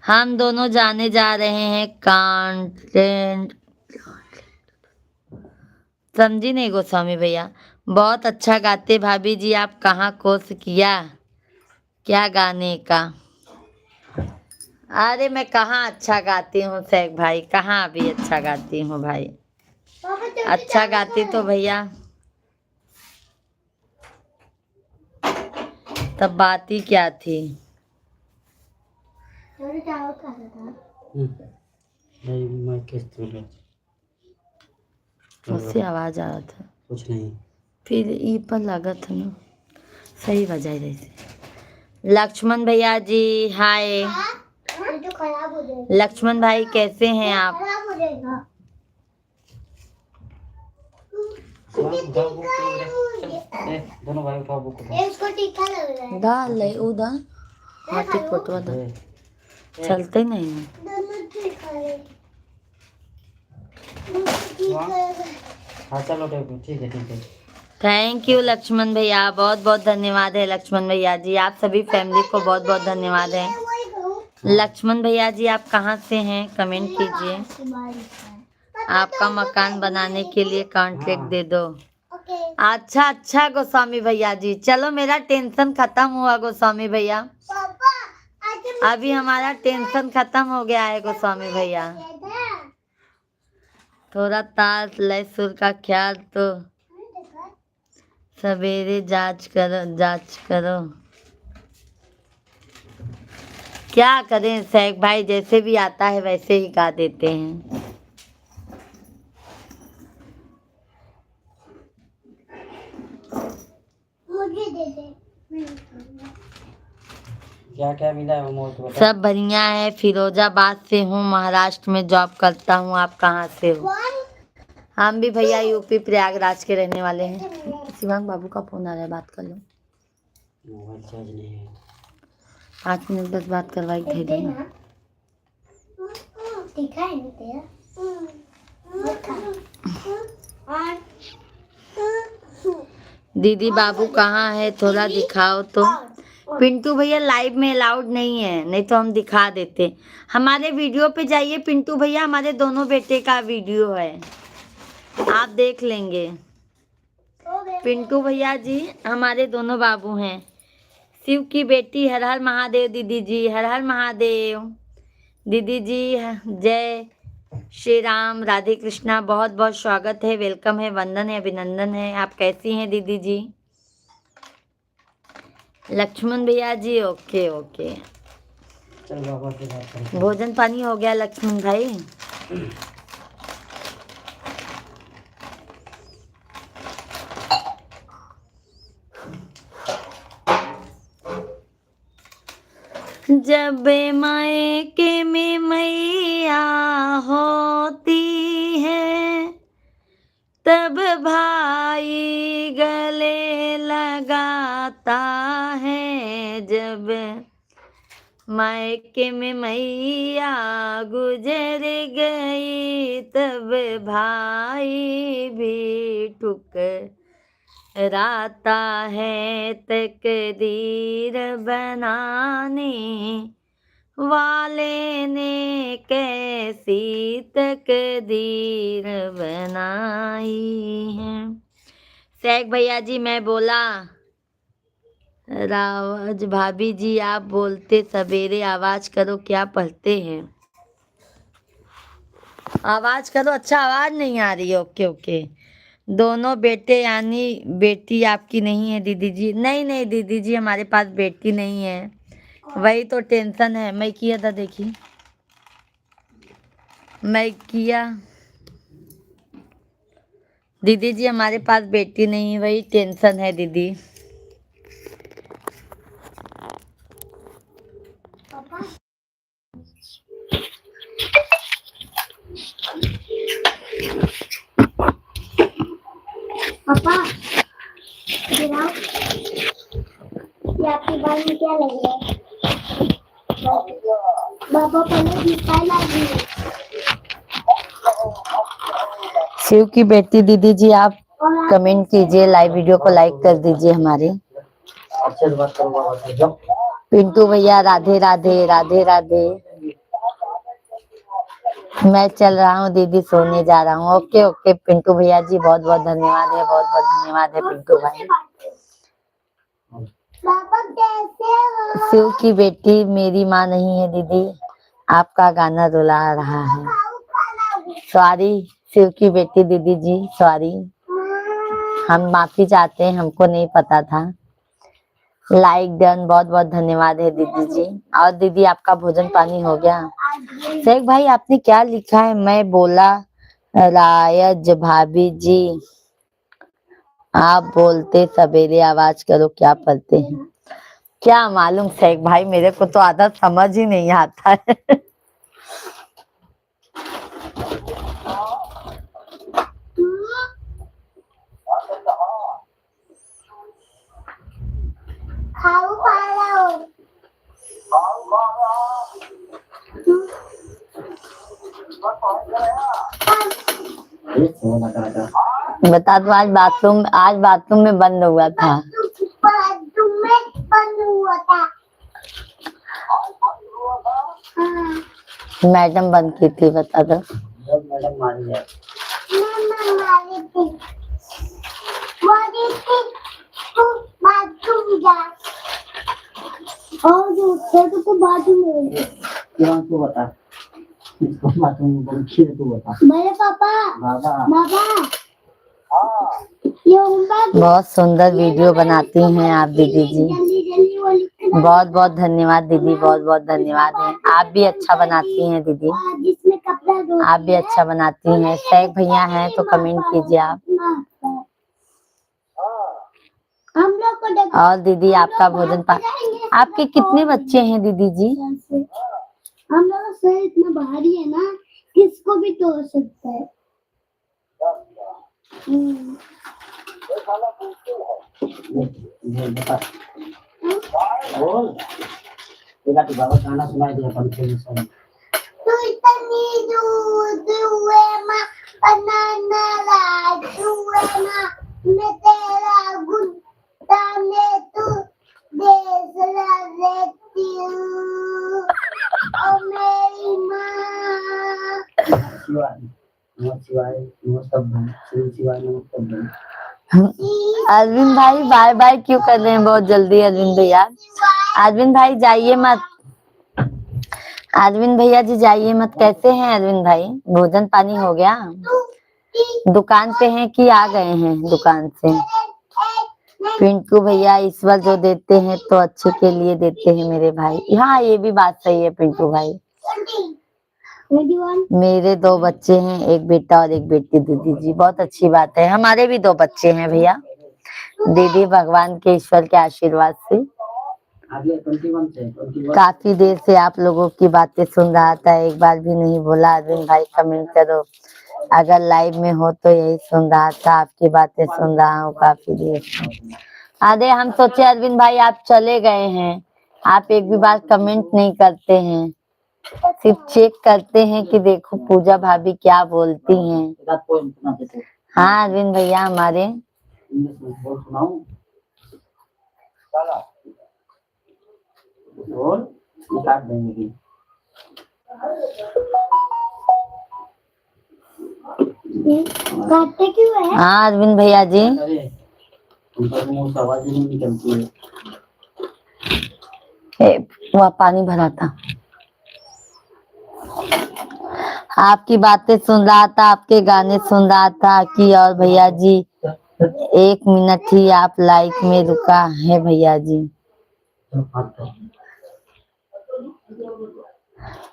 [SPEAKER 1] हम दोनों जाने जा रहे हैं, कॉन्ट्रैक्ट। समझी नहीं गोस्वामी भैया। बहुत अच्छा गाते भाभी जी, आप कहाँ कोर्स किया क्या गाने का? अरे मैं कहाँ अच्छा गाती हूँ सैक भाई, कहाँ अभी अच्छा गाती हूँ भाई। अच्छा गाती तो भैया तब बात ही क्या थी।
[SPEAKER 3] नहीं, मैं किस तरह
[SPEAKER 1] उससे आवाज आ रहा था,
[SPEAKER 3] कुछ नहीं।
[SPEAKER 1] फिर ई पर लगा था ना, सही बजाई रही थी। लक्ष्मण भैया जी हाय।
[SPEAKER 2] तो खराब हो जाएगा।
[SPEAKER 1] लक्ष्मण भाई कैसे हैं आप?
[SPEAKER 2] खराब हो जाएगा।
[SPEAKER 3] दोनों भाई उठाओ बुक
[SPEAKER 2] इसको तीखा लग रहा है।
[SPEAKER 1] डाल ले उधर, हाथी फोटो दो, चलते ही नहीं है।
[SPEAKER 2] दोनों तीखा है।
[SPEAKER 3] हाँ चलो ठीक है ठीक है।
[SPEAKER 1] थैंक यू लक्ष्मण भैया, बहुत बहुत धन्यवाद है लक्ष्मण भैया जी, आप सभी फैमिली को बहुत बहुत धन्यवाद है। लक्ष्मण भैया जी आप कहाँ से हैं, कमेंट कीजिए। आपका मकान बनाने के लिए कॉन्ट्रैक्ट दे दो। अच्छा अच्छा गोस्वामी भैया जी, चलो मेरा टेंशन खत्म हुआ गोस्वामी भैया, अभी हमारा टेंशन खत्म हो गया है गोस्वामी भैया। थोड़ा ताल लय सुर का ख्याल तो सवेरे जांच करो। क्या करें सैक भाई, जैसे भी आता है वैसे ही गा देते हैं।
[SPEAKER 2] मुझे दे दे।
[SPEAKER 3] क्या क्या मिला है मोर को बता।
[SPEAKER 1] सब बढ़िया है, फिरोजाबाद से हूँ, महाराष्ट्र में जॉब करता हूँ। आप कहाँ से हो? हम भी भैया यूपी प्रयागराज के रहने वाले हैं। शिवांग बाबू का फोन आ रहा है, बात कर लो।
[SPEAKER 3] मोबाइल चार्ज नहीं है।
[SPEAKER 1] 5 मिनट बस बात करवाई भेज देना।
[SPEAKER 2] तीखा है ना तेरा?
[SPEAKER 1] दीदी बाबू कहाँ है, थोड़ा दिखाओ तो। पिंटू भैया लाइव में अलाउड नहीं है, नहीं तो हम दिखा देते। हमारे वीडियो पे जाइए पिंटू भैया, हमारे दोनों बेटे का वीडियो है, आप देख लेंगे। पिंटू भैया जी हमारे दोनों बाबू हैं। शिव की बेटी, हर हर महादेव दीदी जी, हर हर महादेव दीदी जी, जय श्री राम, राधे कृष्णा, बहुत बहुत स्वागत है, वेलकम है, वंदन है, अभिनंदन है। आप कैसी हैं दीदी जी? लक्ष्मण भैया जी ओके ओके।
[SPEAKER 3] चल बाबा से बात करते
[SPEAKER 1] भोजन पानी हो गया लक्ष्मण भाई? जब मायके में मैया होती है, तब भाई गले लगाता है। जब मायके में मैया गुजर गई, तब भाई भी ठुकराता है। तकदीर बनाने वाले ने कैसी तकदीर बनाई है। सैक भैया जी मैं बोला, रावज भाभी जी आप बोलते सवेरे आवाज करो, क्या पढ़ते हैं? आवाज करो, अच्छा आवाज नहीं आ रही है। Okay okay. दोनों बेटे यानी बेटी आपकी नहीं है दीदी जी? नहीं नहीं दीदी जी हमारे पास बेटी नहीं है, वही तो टेंशन है। मैं किया था देखी, मैं किया दीदी जी, हमारे पास बेटी नहीं है, वही टेंशन है दीदी।
[SPEAKER 2] पापा गिराओ। आपके बाल में क्या लग रहा है? बाबा पहले निकाल आइए।
[SPEAKER 1] शिव की बेटी दीदी जी, आप कमेंट कीजिए, लाइव वीडियो को लाइक कर दीजिए हमारे।
[SPEAKER 3] अच्छे से बात करो बाबा से, जाओ।
[SPEAKER 1] पिंटू भैया राधे राधे राधे राधे। मैं चल रहा हूँ दीदी, सोने जा रहा हूँ। ओके ओके पिंटू भैया जी, बहुत बहुत धन्यवाद है, बहुत बहुत धन्यवाद है पिंटू भाई।
[SPEAKER 2] पापा कैसे हो?
[SPEAKER 1] शिव की बेटी मेरी माँ नहीं है दीदी, आपका गाना रुला रहा है। सॉरी शिव की बेटी दीदी जी, सॉरी, हम माफी चाहते हैं, हमको नहीं पता था। लाइक डन, बहुत बहुत धन्यवाद है दीदी जी। और दीदी आपका भोजन पानी हो गया? शेख भाई आपने क्या लिखा है? मैं बोला रायज भाभी जी, आप बोलते सवेरे आवाज करो, क्या पढ़ते हैं? क्या मालूम शेख भाई, मेरे को तो आधा समझ ही नहीं आता है।
[SPEAKER 2] खाऊ खा रहा हूँ।
[SPEAKER 3] ये फोन लगा था।
[SPEAKER 1] बता दो, आज बाथरूम में बंद हुआ था।
[SPEAKER 2] बाथरूम में बंद हुआ था। हाँ।
[SPEAKER 1] मैडम बंद की थी, बता दो।
[SPEAKER 3] जब मैडम मारी है।
[SPEAKER 2] मैं मारी थी। मारी थी। तू बाथरूम जा। और जो तेरे को बाथरूम में
[SPEAKER 3] क्यों तू बता? इसको बाथरूम में बंद किया, तू बता।
[SPEAKER 2] मेरे पापा।
[SPEAKER 3] बाबा।
[SPEAKER 2] बाबा। ये उम्र
[SPEAKER 1] बहुत सुंदर वीडियो बनाती हैं आप दीदी जी,
[SPEAKER 2] जल्दी जल्दी वो लिखना।
[SPEAKER 1] बहुत बहुत धन्यवाद दीदी, बहुत बहुत धन्यवाद है। आप भी अच्छा बनाती हैं दीदी,
[SPEAKER 2] जिसमें कपड़ा धोती
[SPEAKER 1] आप भी अच्छा बनाती हैं। शेख भैया हैं तो कमेंट कीजिए आप।
[SPEAKER 2] हम लोग को
[SPEAKER 1] और दीदी आपका भोजन आपके कितने बच्चे हैं दीदी जी?
[SPEAKER 2] हम लोग का शरीर इतना भारी है ना, किसको भी तोड़ सकता है।
[SPEAKER 3] ये बता। बोल। तेरा तो बाबा गाना सुनाई दिया पंखे में सुन।
[SPEAKER 2] तू इतनी दूध हुए माँ, बनाना राज हुए माँ, मैं तेरा गुस्सा में तू देश रहती हूँ, ओ मेरी माँ।
[SPEAKER 3] शिवाय
[SPEAKER 1] अरविंद भाई बाय बाय क्यों कर रहे हैं बहुत जल्दी? अरविंद भैया, अरविंद भाई जाइए मत, अरविंद भैया जी जाइए मत। कैसे हैं अरविंद भाई? भोजन पानी हो गया? दुकान पे हैं कि आ गए हैं दुकान से? पिंटू भैया ईश्वर जो देते हैं तो अच्छे के लिए देते हैं मेरे भाई। हाँ ये भी बात सही है पिंटू भाई। मेरे 2 बच्चे हैं, एक बेटा और एक बेटी दीदी जी, बहुत अच्छी बात है। हमारे भी 2 बच्चे हैं भैया दीदी, भगवान के ईश्वर के आशीर्वाद से। काफी देर से आप लोगों की बातें सुन रहा था, एक बार भी नहीं बोला अरविंद भाई कमेंट करो। अगर लाइव में हो तो यही सुन रहा था, आपकी बातें सुन रहा हूँ काफी देर से। अरे हम सोचे अरविंद भाई आप चले गए हैं, आप एक भी बार कमेंट नहीं करते हैं, सिर्फ चेक करते हैं कि देखो पूजा भाभी क्या बोलती हैं। हाँ अरविंद भैया हमारे
[SPEAKER 2] काटते क्यों है?
[SPEAKER 1] हाँ अरविंद भैया जी,
[SPEAKER 3] आवाज नहीं निकलती
[SPEAKER 1] है। वह पानी भरा था, आपकी बातें सुन रहा था, आपके गाने सुन रहा था कि। और भैया जी 1 मिनट ही आप लाइक में रुका है भैया जी।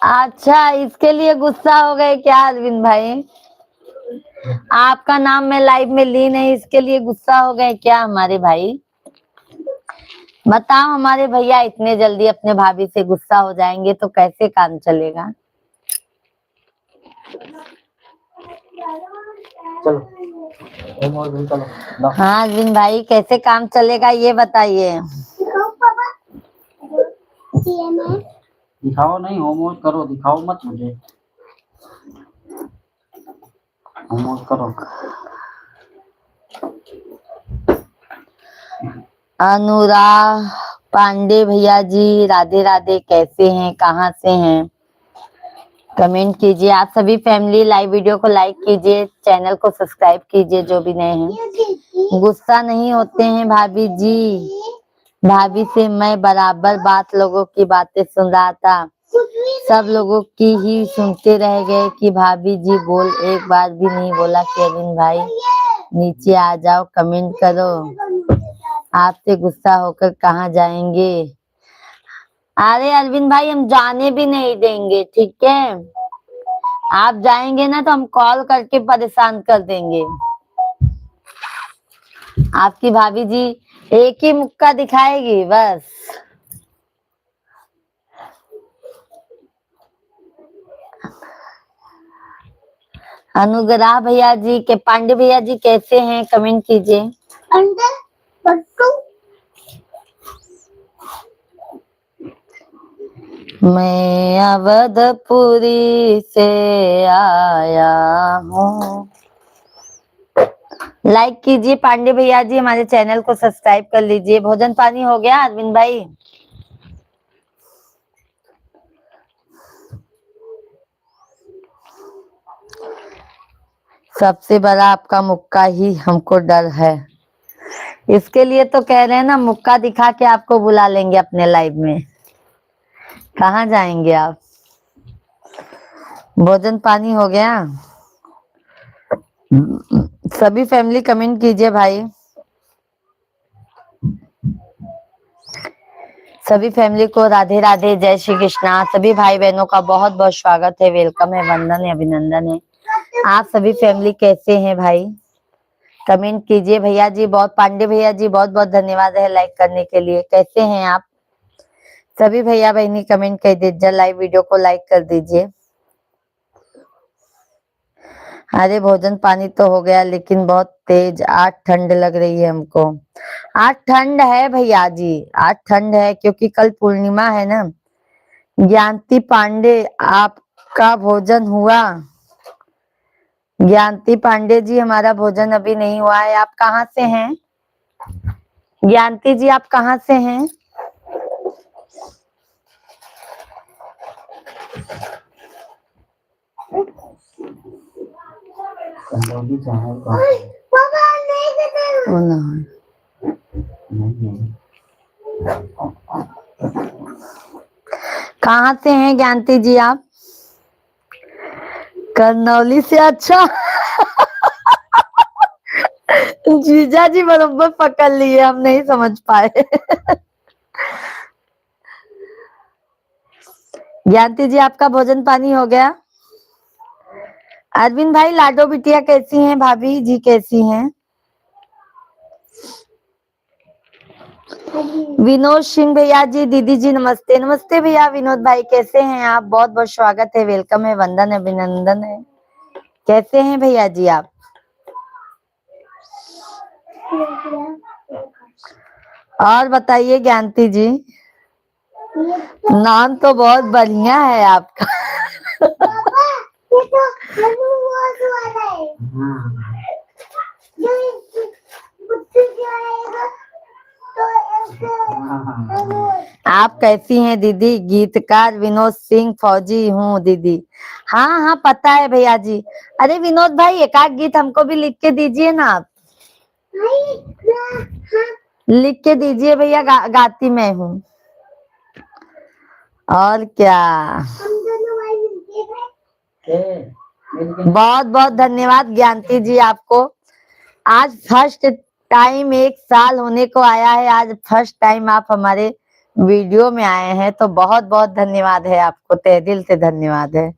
[SPEAKER 1] अच्छा इसके लिए गुस्सा हो गए क्या अरविंद भाई? आपका नाम मैं लाइव में ली नहीं, इसके लिए गुस्सा हो गए क्या हमारे भाई? बताओ हमारे भैया इतने जल्दी अपने भाभी से गुस्सा हो जाएंगे तो कैसे काम चलेगा?
[SPEAKER 3] चलो।
[SPEAKER 1] हाँ अरविंद भाई कैसे काम चलेगा ये बताइए।
[SPEAKER 2] कैसी है मैं?
[SPEAKER 3] दिखाओ नहीं, होमवर्क करो, दिखाओ मत मुझे, होमवर्क करो।
[SPEAKER 1] अनुराग पांडे भैया जी राधे राधे, कैसे हैं, कहाँ से हैं? कमेंट कीजिए। आप सभी फैमिली लाइव वीडियो को लाइक कीजिए, चैनल को सब्सक्राइब कीजिए जो भी नए हैं। गुस्सा नहीं होते हैं भाभी जी? भाभी से मैं बराबर लोगों की बातें सुन रहा था, सब लोगों की ही सुनते रह गए कि भाभी जी बोल, एक बार भी नहीं बोला कि अरविंद भाई नीचे आ जाओ, कमेंट करो। आपसे गुस्सा होकर कहाँ जाएंगे? अरे अरविंद भाई हम जाने भी नहीं देंगे, ठीक है? आप जाएंगे ना तो हम कॉल करके परेशान कर देंगे। आपकी भाभी जी एक ही मुक्का दिखाएगी बस। अनुग्रह भैया जी के पांडे भैया जी कैसे हैं, कमेंट कीजिए।
[SPEAKER 2] अंदर बट्टू
[SPEAKER 1] मैं अवधपुरी से आया हूँ। लाइक कीजिए पांडे भैया जी, हमारे चैनल को सब्सक्राइब कर लीजिए। भोजन पानी हो गया अरविंद भाई? सबसे बड़ा आपका मुक्का ही हमको डर है, इसके लिए तो कह रहे हैं ना, मुक्का दिखा के आपको बुला लेंगे अपने लाइव में। कहाँ जाएंगे आप? भोजन पानी हो गया? सभी फैमिली कमेंट कीजिए भाई। सभी फैमिली को राधे राधे, जय श्री कृष्णा। सभी भाई बहनों का बहुत बहुत स्वागत है, वेलकम है, वंदन है, अभिनंदन है। आप सभी फैमिली कैसे हैं भाई? कमेंट कीजिए। भैया जी बहुत, पांडे भैया जी बहुत बहुत धन्यवाद है लाइक करने के लिए। कैसे हैं आप सभी भैया बहनी? कमेंट कर दीजिए, लाइव वीडियो को लाइक कर दीजिए। अरे भोजन पानी तो हो गया, लेकिन बहुत तेज आज ठंड लग रही है हमको। आज ठंड है भैया जी, आज ठंड है क्योंकि कल पूर्णिमा है ना। ज्ञानती पांडे आपका भोजन हुआ? ज्ञानती पांडे जी हमारा भोजन अभी नहीं हुआ है। आप कहाँ से हैं ज्ञानती जी? आप कहाँ से हैं?
[SPEAKER 3] कंदौली चाहे
[SPEAKER 2] पापा नहीं देते।
[SPEAKER 1] ओ ना।
[SPEAKER 3] नहीं।
[SPEAKER 1] कहाँ से हैं ज्ञानती जी आप? करनौली से? अच्छा जीजा जी बराबर पकड़ लिए, हम नहीं समझ पाए। ज्ञानती जी आपका भोजन पानी हो गया? अरविंद भाई लाडो बिटिया कैसी हैं, भाभी जी कैसी हैं? विनोद सिंह भैया जी, दीदी जी नमस्ते। नमस्ते भैया विनोद भाई, कैसे हैं आप? बहुत बहुत स्वागत है, वेलकम है, वंदन है, अभिनंदन है। कैसे हैं भैया जी आप? और बताइए ज्ञानती जी, नाम तो बहुत बढ़िया है आपका।
[SPEAKER 2] पापा ये तो मनु बहुत वाला है। जो बुद्धू जो आएगा तो एक
[SPEAKER 1] आप कैसी हैं दीदी? गीतकार विनोद सिंह फौजी हूँ दीदी। हाँ हाँ पता है भैया जी। अरे विनोद भाई एक आध गीत हमको भी लिख के दीजिए ना आप। लिख के दीजिए भैया, गाती मैं हूँ। और क्या।
[SPEAKER 2] हम दोनों भाई मिलके गए।
[SPEAKER 1] बहुत बहुत धन्यवाद ज्ञानती जी आपको। आज फर्स्ट टाइम 1 साल होने को आया है, आज फर्स्ट टाइम आप हमारे वीडियो में आए हैं, तो बहुत बहुत धन्यवाद है आपको, तहे दिल से धन्यवाद है।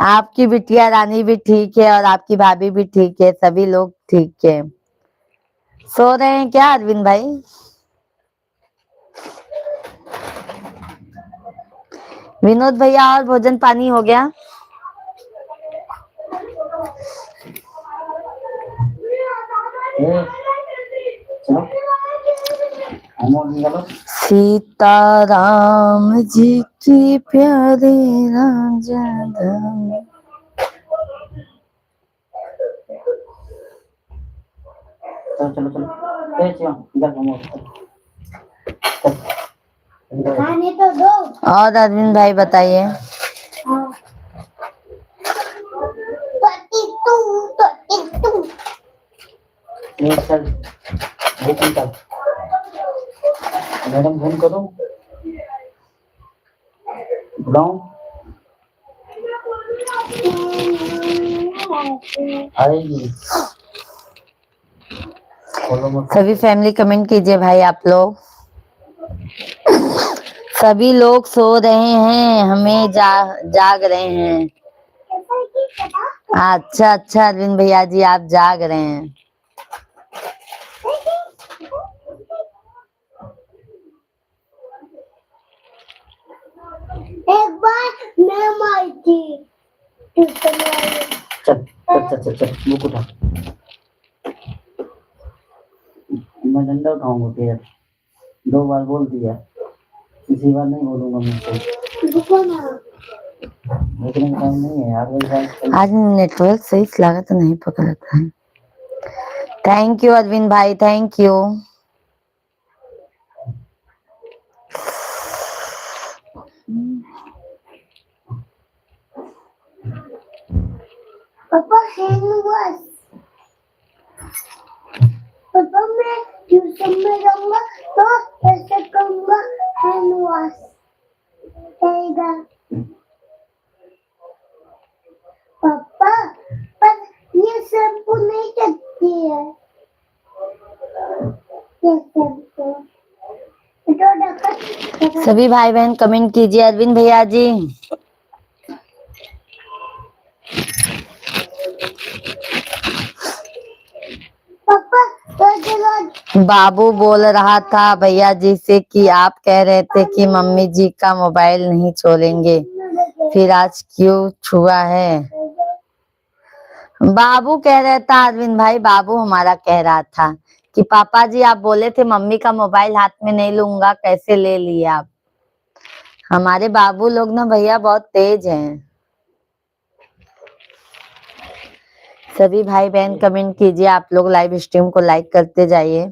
[SPEAKER 1] आपकी बिटिया रानी भी ठीक है और आपकी भाभी भी ठीक है, सभी लोग ठीक है। सो रहे हैं क्या अरविंद भाई? विनोद भैया और भोजन पानी हो गया? सीताराम जी की प्यारे राजा धाम।
[SPEAKER 3] चलो चलो चलो चलो इधर घूमो चल
[SPEAKER 2] खाने तो दो।
[SPEAKER 1] और अरविंद भाई बताइए।
[SPEAKER 2] हाँ। तो
[SPEAKER 3] ये चल देखिए चल मैडम फोन करो बुलाऊं आएगी बोलो मत
[SPEAKER 1] सभी फैमिली कमेंट कीजिए भाई आप लोग। सभी लोग सो रहे हैं, हमें जाग रहे हैं। अच्छा अच्छा अरविंद भैया जी आप जाग रहे हैं।
[SPEAKER 2] एक बार मैम आई थी ट्यूशन वाली।
[SPEAKER 3] चल चल चल चल चल बुक उठा मैं डंडा उठाऊंगा फिर 2 बार बोल दिया इसी बार नहीं बोलूंगा मुझसे
[SPEAKER 2] रुको ना।
[SPEAKER 3] लेकिन टाइम नहीं है यार वही बात
[SPEAKER 1] आज नेटवर्क सही लगा तो नहीं पकड़ रहा है। थैंक यू अरविंद भाई थैंक यू।
[SPEAKER 2] पापा हैंड वॉश। पापा मैं ट्यूशन में जाऊंगा तो ऐसे करूंगा हैंड वॉश करेगा। पापा पर ये शैम्पू नहीं करती है ये शैम्पू तो देखो
[SPEAKER 1] सभी भाई बहन कमेंट कीजिए अरविंद भैया जी।
[SPEAKER 2] पापा तो
[SPEAKER 1] बाबू बोल रहा था भैया जी से कि आप कह रहे थे कि मम्मी जी का मोबाइल नहीं छोड़ेंगे, फिर आज क्यों छुआ है? बाबू कह रहा था अरविंद भाई, बाबू हमारा कह रहा था कि पापा जी आप बोले थे मम्मी का मोबाइल हाथ में नहीं लूंगा, कैसे ले लिए आप? हमारे बाबू लोग ना भैया बहुत तेज हैं। सभी भाई बहन कमेंट कीजिए, आप लोग लाइव स्ट्रीम को लाइक करते जाइए।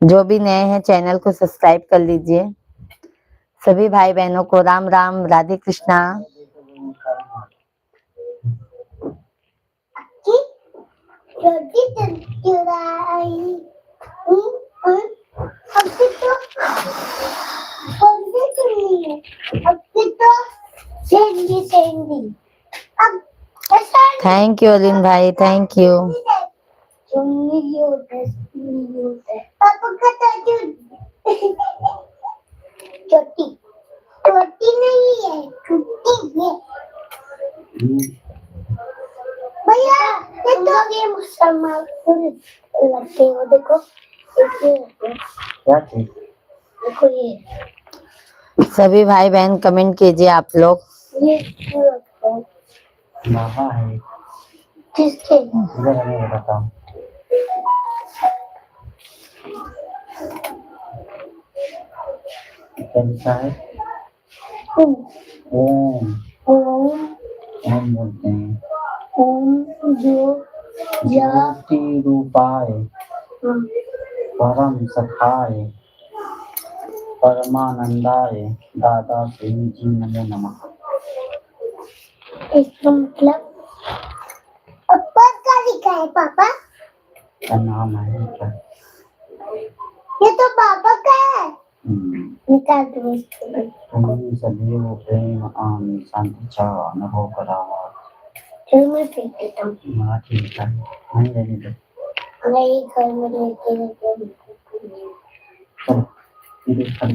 [SPEAKER 1] जो भी नए हैं चैनल को सब्सक्राइब कर लीजिए। सभी भाई बहनों को राम राम राधे कृष्णा।
[SPEAKER 2] रोटी चुराई अब तो कौन सी चुनी है अब तो सेंडी अब ऐसा
[SPEAKER 1] थैंक यू अरविंद भाई थैंक यू।
[SPEAKER 2] चुन्नी होता है पापा का ताजू छोटी छोटी नहीं है छुट्टी है भैया ये तो ये मुसलमान लगते हो देखो
[SPEAKER 3] क्या चीज
[SPEAKER 2] देखो ये
[SPEAKER 1] सभी भाई बहन कमेंट कीजिए आप लोग।
[SPEAKER 2] ये क्यों लगता है
[SPEAKER 3] मामा है
[SPEAKER 2] किसके
[SPEAKER 3] इधर हमें बताओ कैसा है
[SPEAKER 2] ओम
[SPEAKER 3] ओम
[SPEAKER 2] ओम
[SPEAKER 3] ओम बोलते हैं
[SPEAKER 2] ओम जो या
[SPEAKER 3] ज्योति रूपाय परम सखाय परमानंदाय दादा सिंह जी नमो नमः।
[SPEAKER 2] इसका मतलब ऊपर का लिखा है पापा
[SPEAKER 3] का नाम है क्या
[SPEAKER 2] ये तो पापा का है निकाल दो इसको
[SPEAKER 3] तुम्ही सदैव प्रेम आणि शांतीचा अनुभव करावा
[SPEAKER 2] चल मैं फेंक देता हूँ
[SPEAKER 3] मला ठीक आहे नहीं रहने दो
[SPEAKER 2] नहीं घर में लेके
[SPEAKER 3] चलो इधर कर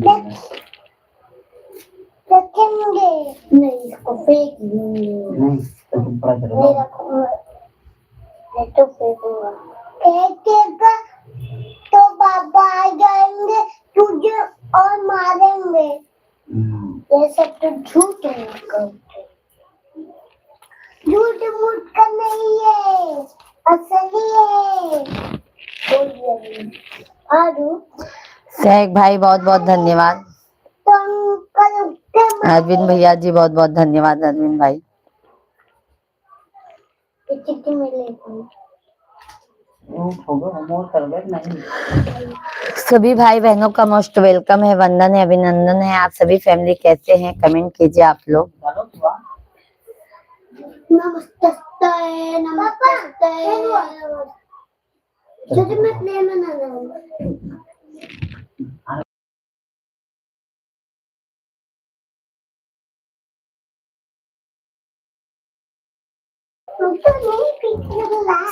[SPEAKER 2] रखेंगे नहीं इसको फेंक देंगे
[SPEAKER 3] नहीं तो तुम पढ़ाई
[SPEAKER 2] नहीं
[SPEAKER 3] करो
[SPEAKER 2] रखूंगा मैं तो फेंकूंगा फेंकेगा तो पापा आ जाएंगे तुझे और मारेंगे ये सब तो झूठ है झूठ मूठ का नहीं है असली है आरू
[SPEAKER 1] सहक भाई बहुत बहुत धन्यवाद।
[SPEAKER 2] तो अंकल उठते
[SPEAKER 1] अरविंद भैया जी बहुत बहुत धन्यवाद अरविंद भाई।
[SPEAKER 2] चिट्ठी में लेते हैं।
[SPEAKER 1] सभी भाई बहनों का मोस्ट वेलकम है, वंदन है, अभिनंदन है। आप सभी फैमिली कैसे हैं, कमेंट कीजिए आप लोग।
[SPEAKER 2] नमस्ते नमस्ते। छोटे में प्ले में ना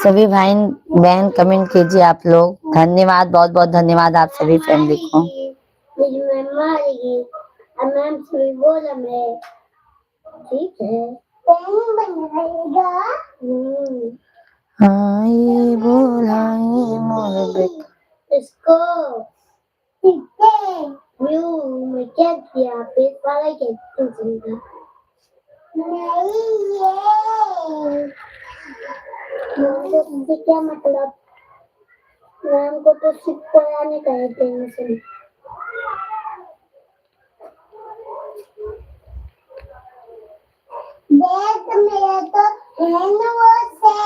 [SPEAKER 1] सभी भाई बहन कमेंट कीजिए आप लोग। धन्यवाद, बहुत बहुत धन्यवाद आप सभी फैमिली को।
[SPEAKER 2] मेरी मम्मा आ रही है, मैम से बोला मैं ठीक है पेन बन रहेगा।
[SPEAKER 1] हाँ ये बोला ये मोर बेटा।
[SPEAKER 2] इसको ठीक है मैं क्या किया पेट वाला क्या सुनता नहीं ये क्या मतलब मैम को तो सिर्फ पढ़ाने का है टेंशन। देख मेरा तो हैंड वॉश है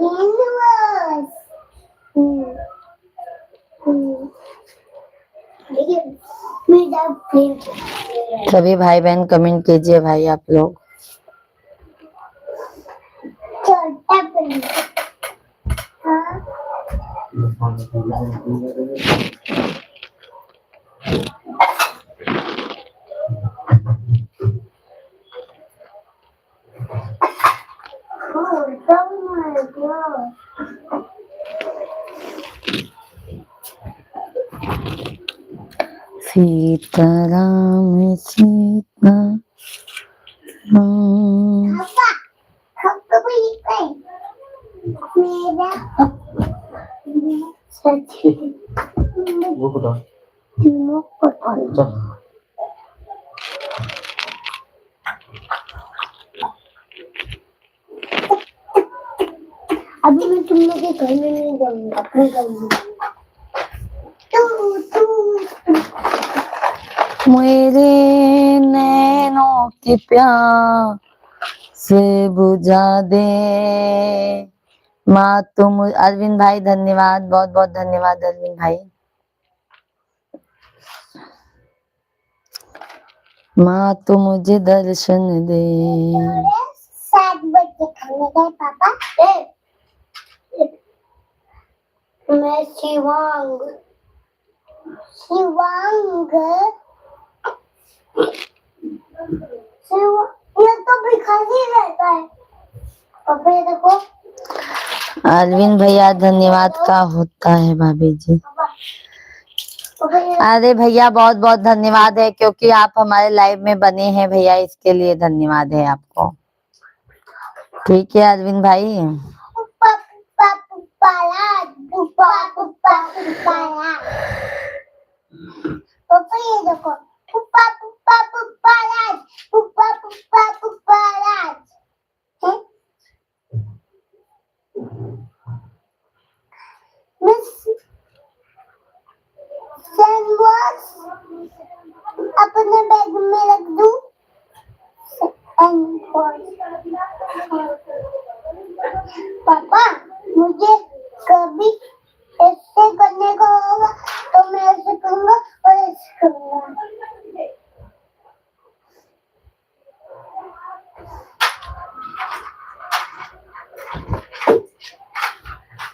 [SPEAKER 2] हैंड वॉश।
[SPEAKER 1] सभी भाई बहन कमेंट कीजिए भाई आप लोग।
[SPEAKER 2] छोटा प्रिंट हाँ
[SPEAKER 1] सीताराम सीता
[SPEAKER 2] अभी मैं तुम लोग के घर में नहीं जाऊंगा अपने घर में
[SPEAKER 1] मेरे नैनों की प्यास बुझा दे माँ तुम। अरविंद भाई धन्यवाद, बहुत बहुत धन्यवाद अरविंद भाई। माँ तू मुझे दर्शन दे।
[SPEAKER 2] 7 बजे खाने गए पापा मैं शिवांग शिवांग ये तो भिखारी रहता है पापा ये देखो।
[SPEAKER 1] अरविंद भैया धन्यवाद का होता है भाभी जी।
[SPEAKER 2] पापा ये
[SPEAKER 1] अरे भैया बहुत बहुत धन्यवाद है, क्योंकि आप हमारे लाइव में बने हैं भैया, इसके लिए धन्यवाद है आपको। ठीक है अरविंद भाई।
[SPEAKER 2] पुप्पा पुप्पा पुप्पा राज पुप्पा पुप्पा पुप्पा राज पापा ये देखो पुप्पा पुप्पा पुप्पा राज पुप्पा पुप्पा पुप्पा राज हैं? मिस सैंडविच अपने बैग में रख दूं पापा मुझे कभी ऐसे करने का होगा तो मैं ऐसे करूंगा और ऐसे करूंगा।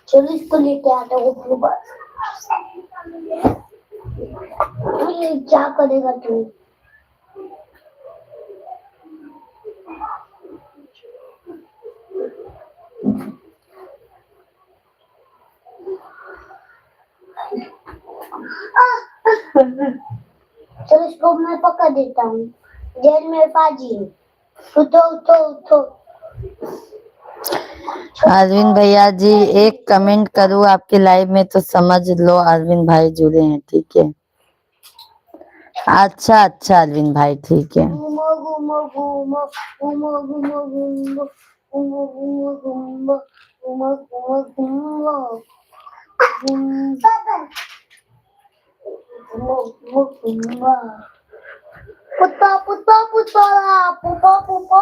[SPEAKER 2] चलो इसको लेके आता हूँ अपने पास। ये क्या करेगा तू? चलो इसको मैं पकड़ देता हूँ। जेल में पाजी उठो उठो उठो।
[SPEAKER 1] अरविंद भैया जी एक कमेंट करूँ आपके लाइव में तो समझ लो अरविंद भाई जुड़े हैं, ठीक है। अच्छा अच्छा अरविंद भाई ठीक है।
[SPEAKER 2] घूमो घूमो घूमो घूमो घूमो घूमो घूमो घूमो घूमो घूमो घूमो घूमो। पुष्पा पुष्पा पुष्पा पुष्पा पुष्पा।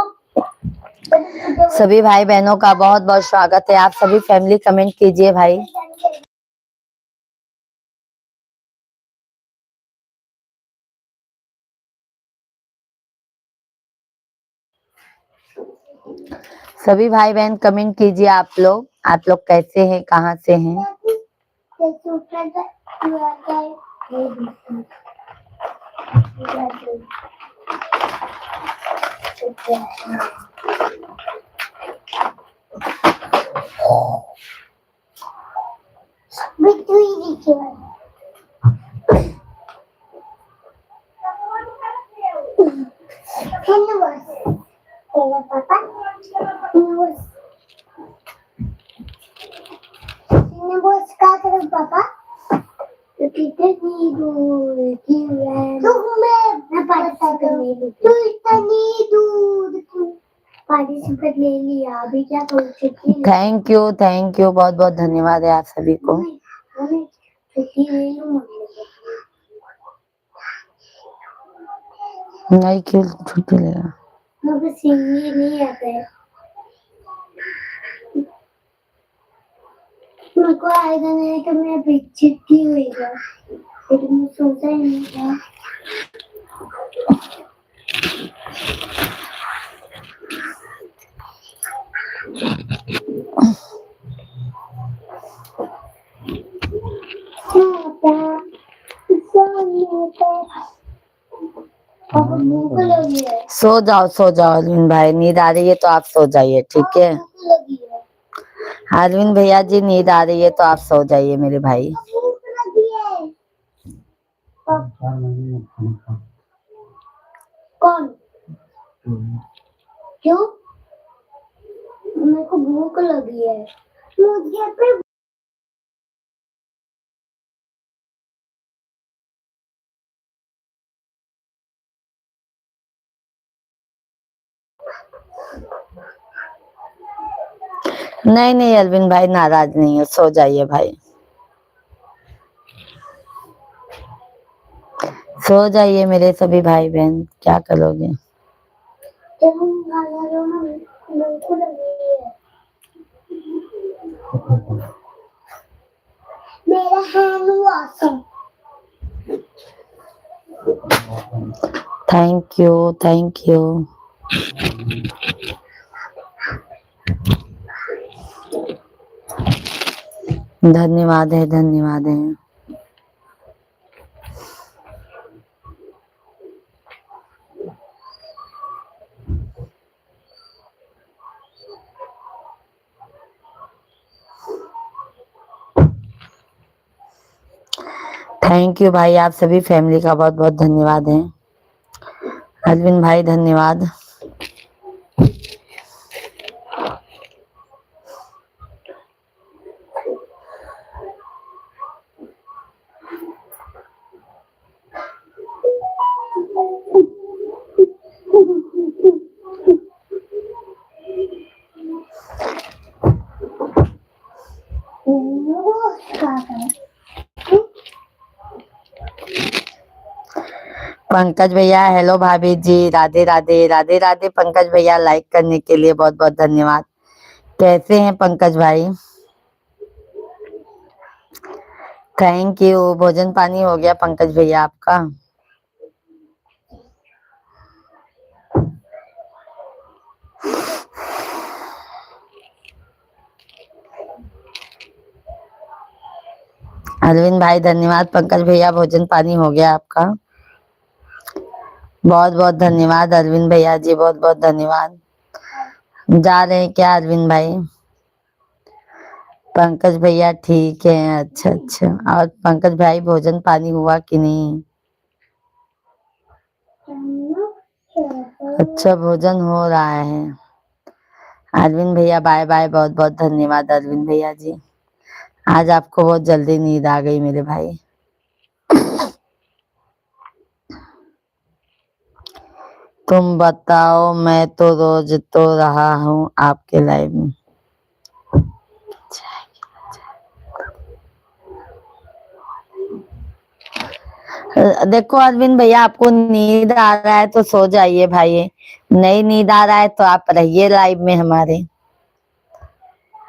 [SPEAKER 1] सभी भाई बहनों का बहुत बहुत स्वागत है। आप सभी फैमिली कमेंट कीजिए भाई। सभी भाई बहन कमेंट कीजिए। आप लोग कैसे हैं, कहाँ से हैं?
[SPEAKER 2] पापा कितनी दूर की है मैं पार्टिसिपेट ले लिया। अभी क्या करूँ? छुट्टी
[SPEAKER 1] थैंक यू बहुत बहुत धन्यवाद है आप सभी को।
[SPEAKER 2] छुट्टी ले लूँ।
[SPEAKER 1] नहीं, क्यों छुट्टी लेगा?
[SPEAKER 2] मुझे सिंगनी नहीं आता है। मेरे को आएगा नहीं तो मैं बेइज्जती होएगा। लेकिन मैं सोचा ही नहीं था।
[SPEAKER 1] सो जाओ अरविंद भाई, नींद आ रही है तो आप सो जाइए, ठीक है? अरविंद भैया जी, नींद आ रही है तो आप सो जाइए मेरे भाई।
[SPEAKER 2] कौन? क्यों? मेरे को भूख लगी है। मुझे फिर
[SPEAKER 1] नहीं अरविंद भाई, नाराज नहीं है, सो जाइए भाई, सो जाइए मेरे सभी भाई बहन। क्या करोगे?
[SPEAKER 2] मेरा हैंड वॉश।
[SPEAKER 1] Thank you. धन्यवाद है। थैंक यू भाई, आप सभी फैमिली का बहुत बहुत धन्यवाद है। अरविंद भाई धन्यवाद। पंकज भैया हेलो, भाभी जी राधे राधे पंकज भैया, लाइक करने के लिए बहुत बहुत धन्यवाद। कैसे हैं पंकज भाई? Thank you. भोजन पानी हो गया पंकज भैया आपका? अरविंद भाई धन्यवाद। पंकज भैया भोजन पानी हो गया आपका? बहुत बहुत धन्यवाद अरविंद भैया जी, बहुत बहुत धन्यवाद। जा रहे हैं क्या अरविंद भाई? पंकज भैया ठीक है। अच्छा। और पंकज भाई भोजन पानी हुआ कि नहीं? अच्छा, भोजन हो रहा है। अरविंद भैया बाय बाय, बहुत बहुत धन्यवाद अरविंद भैया जी। आज आपको बहुत जल्दी नींद आ गई मेरे भाई। तुम बताओ, मैं तो रोज तो रहा हूँ आपके लाइव में। देखो अरविंद भैया, आपको नींद आ रहा है तो सो जाइए भाई, नहीं नींद आ रहा है तो आप रहिए लाइव में हमारे।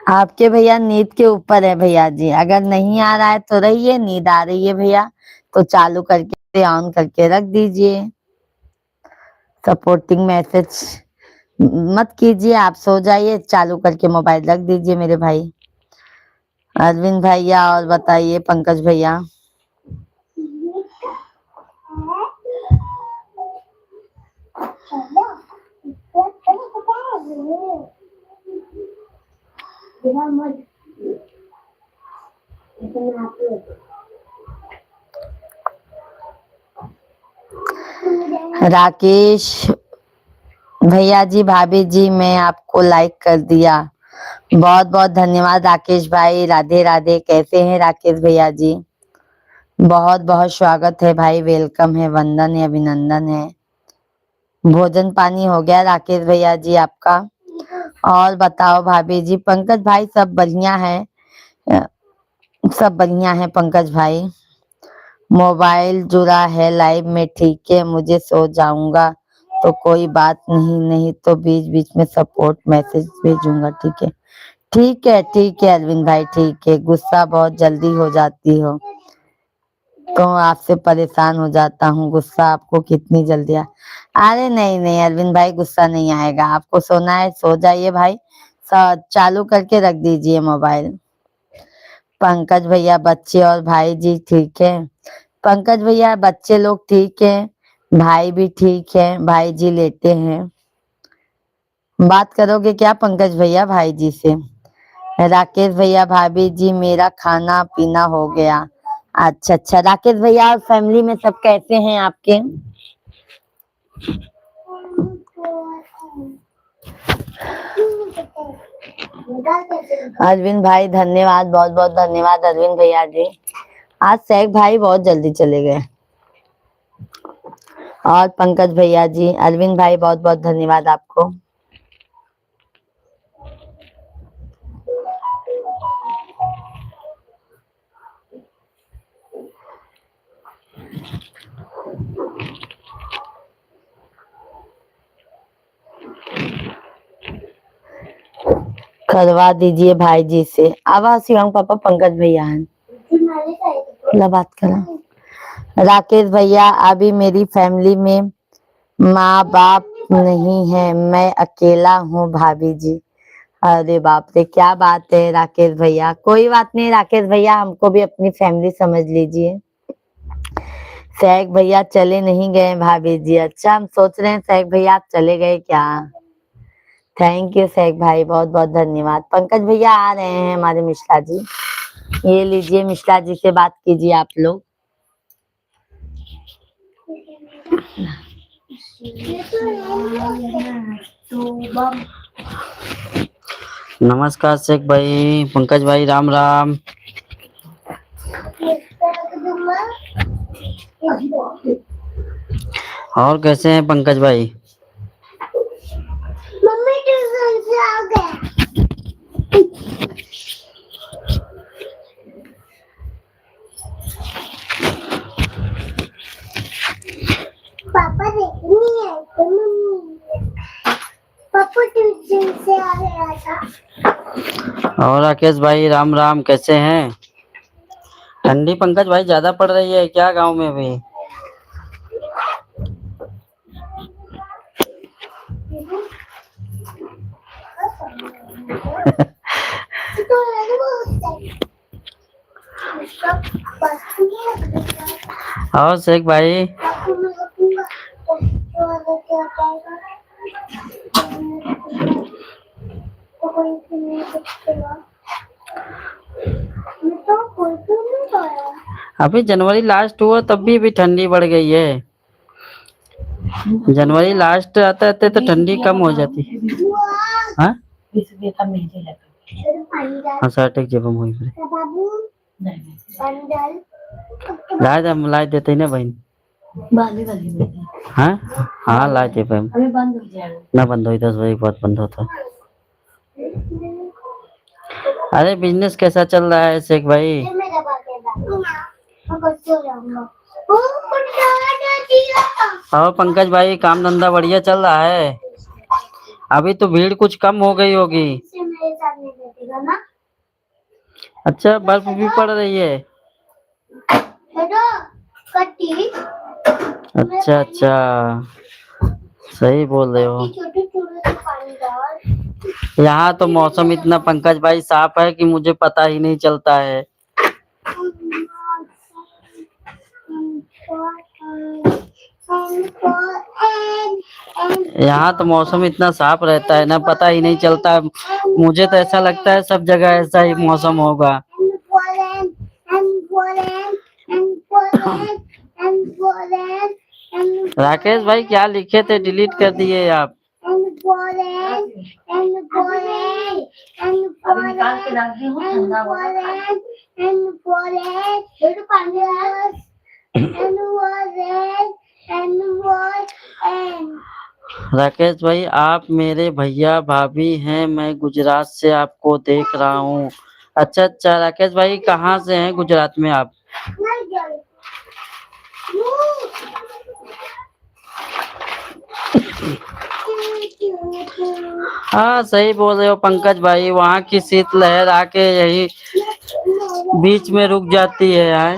[SPEAKER 1] आपके भैया नींद के ऊपर है भैया जी, अगर नहीं आ रहा है तो रहिए, नींद आ रही है भैया तो चालू करके ऑन करके रख दीजिए। सपोर्टिंग मैसेज मत कीजिए, आप सो जाइए, चालू करके मोबाइल रख दीजिए मेरे भाई। अरविंद भैया और बताइए पंकज भैया। राकेश भैया जी, भाभी जी, मैं आपको लाइक कर दिया, बहुत बहुत धन्यवाद राकेश भाई। राधे राधे, कैसे हैं राकेश भैया जी? बहुत बहुत स्वागत है भाई, वेलकम है, वंदन है, अभिनंदन है। भोजन पानी हो गया राकेश भैया जी आपका? और बताओ भाभी जी। पंकज भाई सब बढ़िया है, सब बढ़िया है पंकज भाई। मोबाइल जुड़ा है लाइव में, ठीक है, मुझे सो जाऊंगा तो कोई बात नहीं, नहीं तो बीच बीच में सपोर्ट मैसेज भेजूंगा, ठीक है? ठीक है ठीक है अरविंद भाई, ठीक है। गुस्सा बहुत जल्दी हो जाती हो तो आपसे परेशान हो जाता हूँ, गुस्सा आपको कितनी जल्दी अरे नहीं नहीं अरविंद भाई, गुस्सा नहीं आएगा। आपको सोना है सो जाइए भाई, चालू करके रख दीजिए मोबाइल। पंकज भैया, बच्चे और भाई जी ठीक है? पंकज भैया बच्चे लोग ठीक है, भाई भी ठीक है, भाई जी लेटे हैं। बात करोगे क्या पंकज भैया भाई जी से? राकेश भैया, भाभी जी मेरा खाना पीना हो गया। अच्छा अच्छा राकेश भैया, और फैमिली में सब कैसे हैं आपके? अरविंद भाई धन्यवाद, बहुत बहुत धन्यवाद अरविंद भैया जी। आज सैक भाई बहुत जल्दी चले गए। और पंकज भैया जी, अरविंद भाई बहुत बहुत धन्यवाद आपको। करवा दीजिए भाई जी से। आवाज शिवम पापा, पंकज भैया हैं, बात करा। राकेश भैया, अभी मेरी फैमिली में माँ बाप नहीं है, मैं अकेला हूँ भाभी जी। अरे बाप रे, क्या बात है राकेश भैया। कोई बात नहीं राकेश भैया, हमको भी अपनी फैमिली समझ लीजिए। सैक भैया चले नहीं गए भाभी जी? अच्छा, हम सोच रहे हैं सैक भैया आप चले गए क्या। थैंक यू सैक भाई, बहुत बहुत धन्यवाद। पंकज भैया आ रहे हैं हमारे मिश्रा जी, ये लीजिए, मिश्रा जी से बात कीजिए आप लोग।
[SPEAKER 3] नमस्कार शेख भाई, पंकज भाई, राम राम। और कैसे हैं पंकज भाई?
[SPEAKER 2] मम्मी ट्यूशन से आ गया। पापा देखनी है तो मम्मी, पापा ट्यूशन से आ गया था।
[SPEAKER 3] और राकेश भाई, राम राम, कैसे हैं? ठंडी पंकज भाई ज्यादा पड़ रही है क्या गांव में भी? और शेख भाई, अभी जनवरी लास्ट हुआ तब भी ठंडी बढ़ गई है। जनवरी लास्ट आता है तो ठंडी कम हो जाती है। हाँ हाँ साठ जब हम हुई लाए देते ना बहन। हाँ हाँ लाए थे ना, बंद हुई 10 बजे के बाद बंद होता। अरे बिजनेस कैसा चल रहा है शेख भाई?
[SPEAKER 2] ओ उठा दिया।
[SPEAKER 3] और पंकज भाई काम धंधा बढ़िया चल रहा है? अभी तो भीड़ कुछ कम हो गई होगी।
[SPEAKER 2] इसे मेरे साथ नहीं बैठेगा ना।
[SPEAKER 3] अच्छा, बर्फ भी पड़ रही है?
[SPEAKER 2] हेलो कट्टी।
[SPEAKER 3] अच्छा अच्छा, सही बोल रहे हो।
[SPEAKER 2] छोटे छोटे से पानी डाल।
[SPEAKER 3] यहाँ तो मौसम इतना पंकज भाई साफ है कि मुझे पता ही नहीं चलता है। यहाँ तो मौसम इतना साफ रहता है ना, पता ही नहीं चलता। मुझे तो ऐसा लगता है सब जगह ऐसा ही मौसम होगा। राकेश भाई क्या लिखे थे, डिलीट कर दिए आप?
[SPEAKER 1] अभी निकाल के रख दी हूँ, ठंडा होगा।
[SPEAKER 3] राकेश भाई आप मेरे भैया भाभी हैं, मैं गुजरात से आपको देख रहा हूँ। अच्छा अच्छा, राकेश भाई कहाँ से हैं गुजरात में आप? हाँ सही बोल रहे हो पंकज भाई, वहाँ की शीतलहर आके यही बीच में रुक जाती है यार।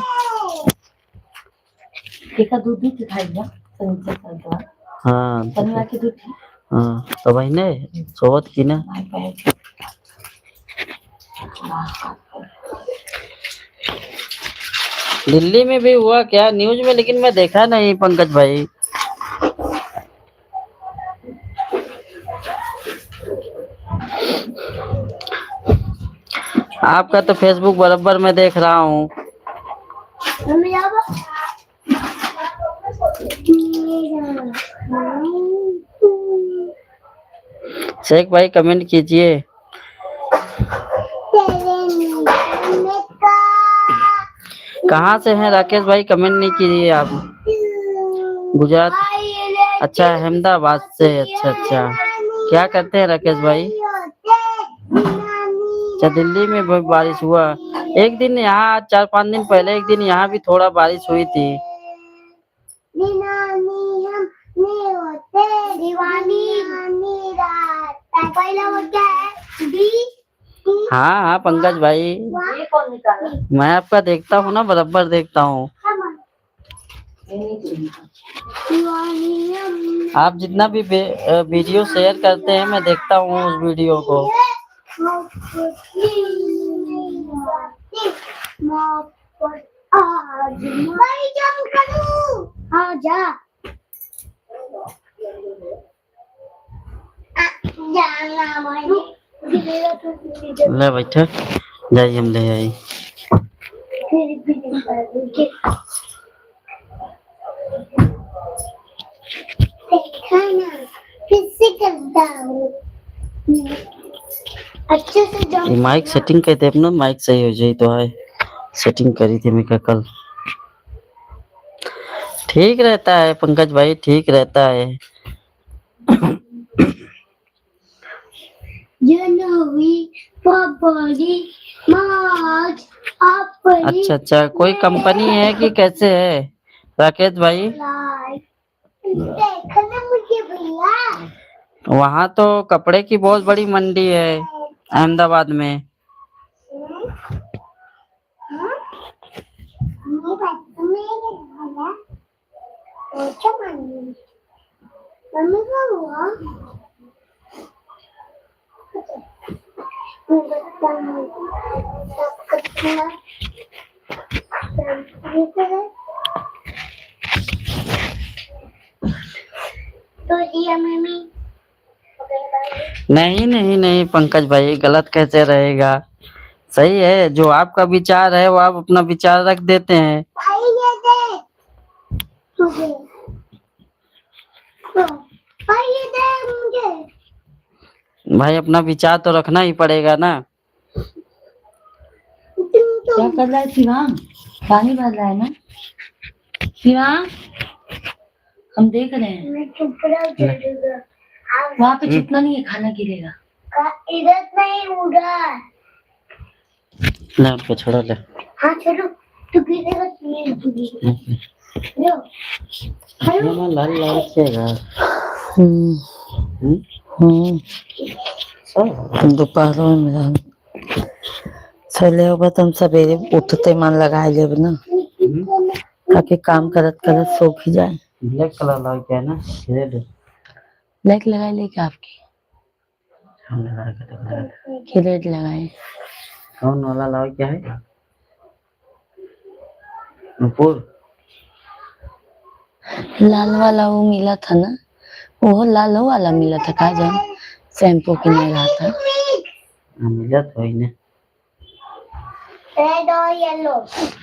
[SPEAKER 1] एका दूध भी दिखाइए शनिचर का।
[SPEAKER 3] हाँ
[SPEAKER 1] शनिवार की दूध
[SPEAKER 3] हाँ, तो भाई ने सोवत की ना। दिल्ली में भी हुआ क्या न्यूज में, लेकिन मैं देखा नहीं पंकज भाई। आपका तो फेसबुक बराबर मैं देख रहा हूँ। शेख भाई कमेंट कीजिए। कहाँ से हैं राकेश भाई, कमेंट नहीं कीजिए आप। गुजरात, अच्छा अहमदाबाद से। अच्छा अच्छा, क्या करते हैं राकेश भाई? अच्छा दिल्ली में भी बारिश हुआ? एक दिन यहाँ 4-5 दिन पहले एक दिन यहाँ भी थोड़ा बारिश हुई थी। हाँ हाँ पंकज भाई,
[SPEAKER 1] ये कौन निकाला?
[SPEAKER 3] मैं आपका देखता हूँ ना, बराबर देखता हूँ। आप जितना भी वीडियो शेयर करते हैं मैं देखता हूँ उस वीडियो को।
[SPEAKER 2] हाँ जा
[SPEAKER 3] ले बैठे, जाइए हम ले आई।
[SPEAKER 2] किससे करता हूँ अच्छे से।
[SPEAKER 3] माइक सेटिंग कहते अपना, माइक सही हो जाए तो है। सेटिंग करी थी मैं कल। ठीक रहता है पंकज भाई, ठीक रहता है।
[SPEAKER 2] जनवरी फरवरी मार्च अप्रैल।
[SPEAKER 3] अच्छा अच्छा, कोई कंपनी है कि कैसे है राकेश भाई?
[SPEAKER 2] देखना मुझे भैया,
[SPEAKER 3] वहाँ तो कपड़े की बहुत बड़ी मंडी है अहमदाबाद में।
[SPEAKER 2] मम्मी का हुआ तो दिया मम्मी।
[SPEAKER 3] नहीं नहीं नहीं पंकज भाई, गलत कैसे रहेगा, सही है। जो आपका विचार है वो आप अपना विचार रख देते हैं।
[SPEAKER 2] भाई ये दे तुझे, भाई ये दे मुझे।
[SPEAKER 3] भाई अपना विचार तो रखना ही पड़ेगा ना।
[SPEAKER 1] क्या कर रहा है शिवांग? पानी भर रहा है ना शिवांग? हम देख रहे हैं।
[SPEAKER 2] मैं चुप रहा,
[SPEAKER 1] वहाँ पे छुपना नहीं है, खाना गिरेगा।
[SPEAKER 2] इधर नहीं उधर।
[SPEAKER 3] ले उनको छोड़ो, ले।
[SPEAKER 2] हाँ छोड़ो, तू गिरेगा तो मैं गिरेगा।
[SPEAKER 3] मैं लाल लाल सेगा
[SPEAKER 1] हम्म हम्म
[SPEAKER 3] सब
[SPEAKER 1] दोपहर में मिला चले होगा तुम सवेरे उठते मन लगाए जब ना ताकि काम करत करत सो भी जाए।
[SPEAKER 3] ब्लैक कलर लाल क्या है ना रेड
[SPEAKER 1] ब्लैक लगाए लेके आपकी
[SPEAKER 3] हमने लगा के देखा
[SPEAKER 1] कि रेड लगाए
[SPEAKER 3] कौन वाला लाल क्या है नुपुर
[SPEAKER 1] लाल वाला वो मिला था ना वो लाल वाला मिला था का जान शैम्पू की नहीं रहा था
[SPEAKER 3] मिला तो ही ने
[SPEAKER 2] रेड और येलो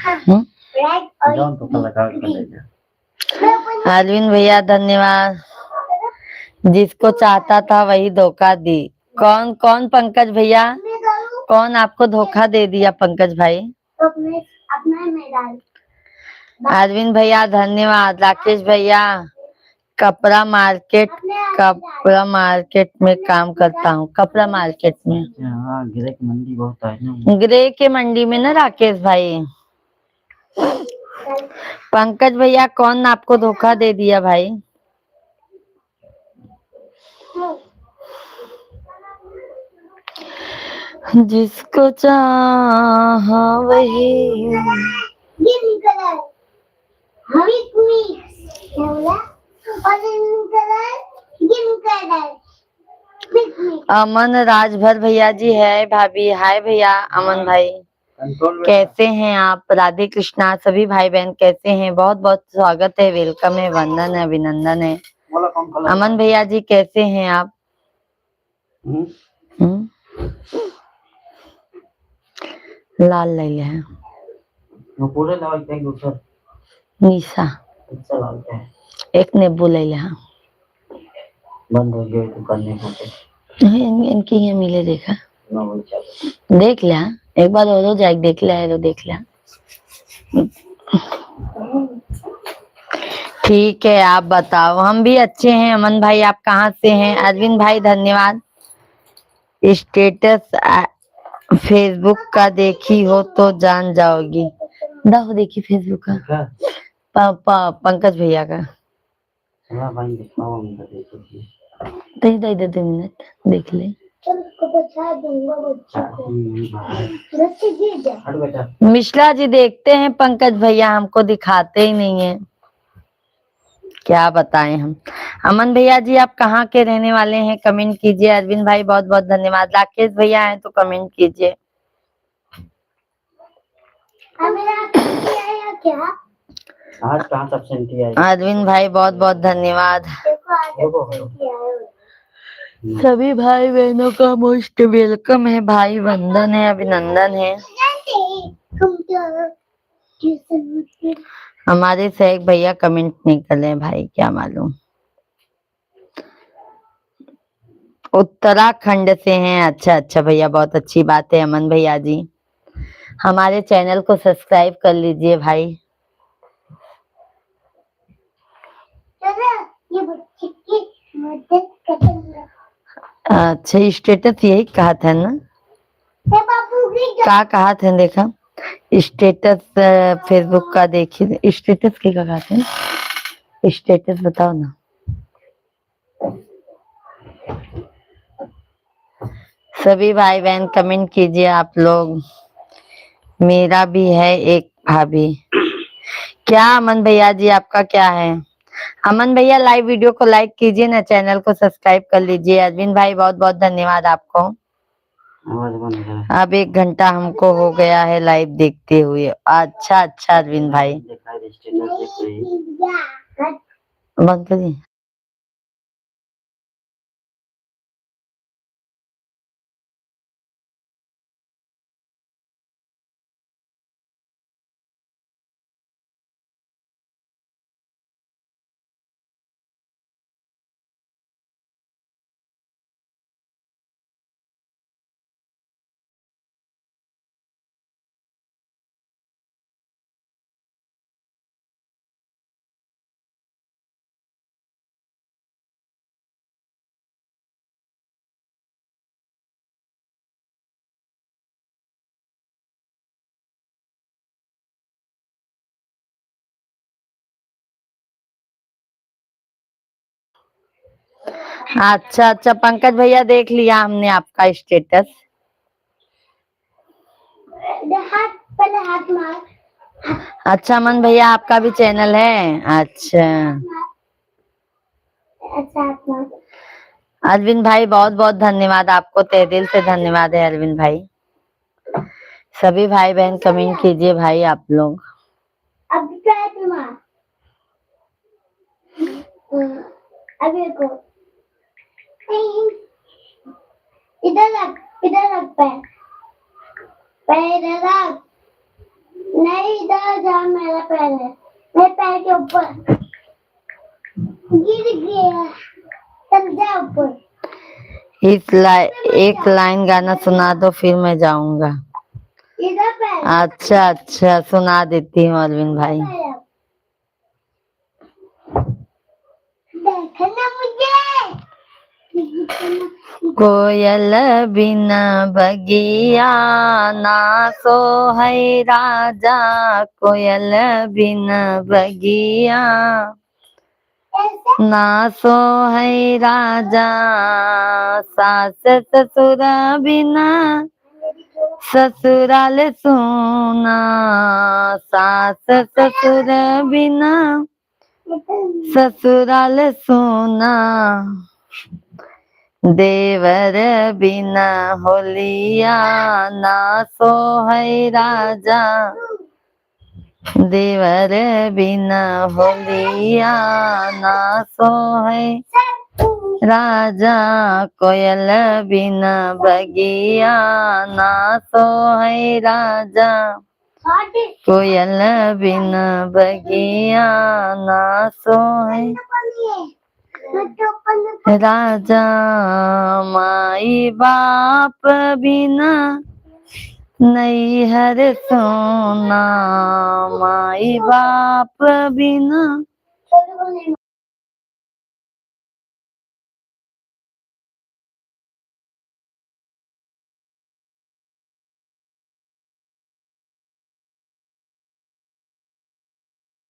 [SPEAKER 1] हम्म?
[SPEAKER 2] रेड और
[SPEAKER 3] जौन तो लगा के ले जा
[SPEAKER 1] अरविंद भैया धन्यवाद। जिसको चाहता था वही धोखा दी। कौन कौन पंकज भैया कौन आपको धोखा दे दिया पंकज भाई?
[SPEAKER 2] अपने अपना में डाल
[SPEAKER 1] अरविंद भैया धन्यवाद। राकेश भैया कपड़ा मार्केट में काम करता हूँ। कपड़ा मार्केट में
[SPEAKER 3] हाँ गिरे की मंडी बहुत है ना
[SPEAKER 1] ग्रे के मंडी में ना राकेश भाई। पंकज भैया कौन आपको धोखा दे दिया भाई? जिसको चाहा वही
[SPEAKER 2] ग्रीन कलर हमिक मिक्स बोला orange colour green colour mix mix
[SPEAKER 1] Aman Rajbhar भैया जी है भाभी। हाय भैया अमन भाई कैसे हैं आप? राधे कृष्णा सभी भाई बहन कैसे हैं? बहुत बहुत स्वागत है, वेलकम है, वंदन है, अभिनंदन है। अमन भैया जी कैसे हैं आप? हम्म? लाल ले ले हैं
[SPEAKER 3] पूरे लाल क्या दूसरा
[SPEAKER 1] निशा
[SPEAKER 3] अच्छा लाल क्या है
[SPEAKER 1] एक नींबू ले ले हाँ।
[SPEAKER 3] बंद हो गया तो करने को
[SPEAKER 1] इनकी ये मिले देखा
[SPEAKER 3] ना वो चल
[SPEAKER 1] देख लिया एक बार और जाके देख लिया है तो देख लिया। ठीक है आप बताओ। हम भी अच्छे हैं अमन भाई। आप कहाँ से हैं? अरविंद भाई धन्यवाद। स्टेटस फेसबुक का देखी हो तो जान जाओगी। दाहो देखी फेसबुक का पंकज भैया का
[SPEAKER 3] चला भाई दिखाओ हम तो देखिए
[SPEAKER 1] दे दे दे 2 मिनट देख ले।
[SPEAKER 2] उसको बचा दूंगा बच्चे को बच्चे गिर जाए
[SPEAKER 3] हट बेटा
[SPEAKER 1] मिश्रा जी देखते हैं पंकज भैया हमको दिखाते ही नहीं है क्या बताएं हम। अमन भैया जी आप कहाँ के रहने वाले हैं? कमेंट कीजिए। अरविंद भाई बहुत बहुत धन्यवाद। राकेश भैया हैं तो कमेंट कीजिए।
[SPEAKER 2] मेरा आया क्या
[SPEAKER 3] आज कहाँ तक सेंटी आई
[SPEAKER 1] अरविंद भाई बहुत बहुत धन्यवाद।
[SPEAKER 2] देखो आज आया
[SPEAKER 1] सभी भाई बहनों का मोस्ट वेलकम है। भाई वंदन है, अभिनंदन है।
[SPEAKER 2] तुम क्या
[SPEAKER 1] हमारे से एक भैया कमेंट नहीं कर रहे भाई क्या मालूम। उत्तराखंड से हैं। अच्छा अच्छा भैया बहुत अच्छी बात है। अमन भैया जी हमारे चैनल को सब्सक्राइब कर लीजिए भाई।
[SPEAKER 2] ये बच्चे की मदद करेंगे
[SPEAKER 1] अच्छा स्टेटस यही कहा था ना?
[SPEAKER 2] बाबू
[SPEAKER 1] क्या कहा था देखा स्टेटस फेसबुक का देखिए। स्टेटस के क्या कहते हैं? स्टेटस बताओ ना। सभी भाई बहन कमेंट कीजिए आप लोग। मेरा भी है एक भाभी। क्या अमन भैया जी आपका क्या है? अमन भैया लाइव वीडियो को लाइक कीजिए ना, चैनल को सब्सक्राइब कर लीजिए। अरविंद भाई बहुत बहुत धन्यवाद आपको।
[SPEAKER 3] आवाज बंद है
[SPEAKER 1] अब 1 घंटा हमको हो गया है लाइव देखते हुए। अच्छा अच्छा अरविंद भाई
[SPEAKER 3] देखा स्टेटस देख रही
[SPEAKER 1] बंद करिए। अच्छा अच्छा पंकज भैया देख लिया हमने आपका स्टेटस।
[SPEAKER 2] पहले हाथ मार।
[SPEAKER 1] अच्छा अमन भैया आपका भी चैनल है। अच्छा
[SPEAKER 2] अच्छा हाथ मार।
[SPEAKER 1] अरविंद भाई बहुत बहुत धन्यवाद आपको, तहे दिल से धन्यवाद है अरविंद भाई। सभी भाई बहन कमेंट कीजिए भाई आप लोग।
[SPEAKER 2] अभी क्या है तुम्हारा? अभी को इधर रख पैर। पैर इधर रख। नहीं इधर जहाँ मेरा पैर है, मेरे पैर के ऊपर गिर गया। चल जा ऊपर।
[SPEAKER 1] एक लाइन गाना सुना दो फिर मैं जाऊंगा।
[SPEAKER 2] इधर पैर।
[SPEAKER 1] अच्छा अच्छा सुना देती हूँ अरविंद भाई।
[SPEAKER 2] देखना मुझे।
[SPEAKER 1] कोयल बिना बगिया ना सोहै राजा, कोयल बिना बगिया
[SPEAKER 2] ऐसे
[SPEAKER 1] ना सोहै राजा, सास ससुर बिना ससुराल सुना, सास ससुर बिना ससुराल सुना, देवर बिना होलिया ना सोहै राजा, देवर बिना होलिया ना सोहै राजा, कोयल बिना बगिया ना सोहै राजा, कोयल बिना बगिया ना सोहै राजा, माई बाप बिना नैहर सोना, माई बाप बिना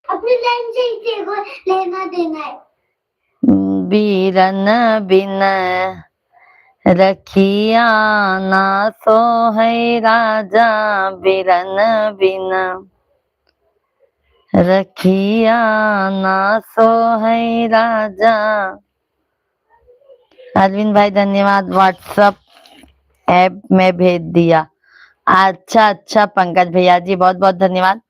[SPEAKER 2] अपनी लाइन से ही देखो, लेना देना है।
[SPEAKER 1] बीरन बिन रखिया ना सोहै राजा, बीरन बिन रखिया ना सोहै राजा। अरविंद भाई धन्यवाद, व्हाट्सएप ऐप में भेज दिया। अच्छा अच्छा पंकज भैया जी बहुत बहुत धन्यवाद।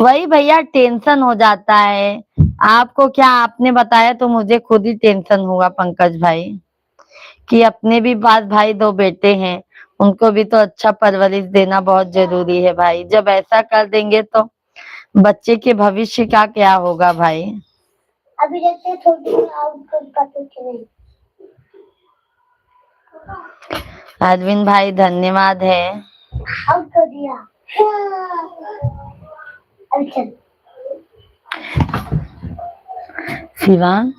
[SPEAKER 1] वही भैया टेंशन हो जाता है, आपको क्या आपने बताया तो मुझे खुद ही टेंशन हुआ पंकज भाई, कि अपने भी पास भाई दो बेटे हैं, उनको भी तो अच्छा परवरिश देना बहुत जरूरी है भाई। जब ऐसा कर देंगे तो बच्चे के भविष्य का क्या होगा भाई।
[SPEAKER 2] अभी देखते थोड़ी आउट कर पाते नहीं।
[SPEAKER 1] अरविंद भाई धन्यवाद है।
[SPEAKER 2] आउट कर दिया। अभी चल।
[SPEAKER 1] शिवांग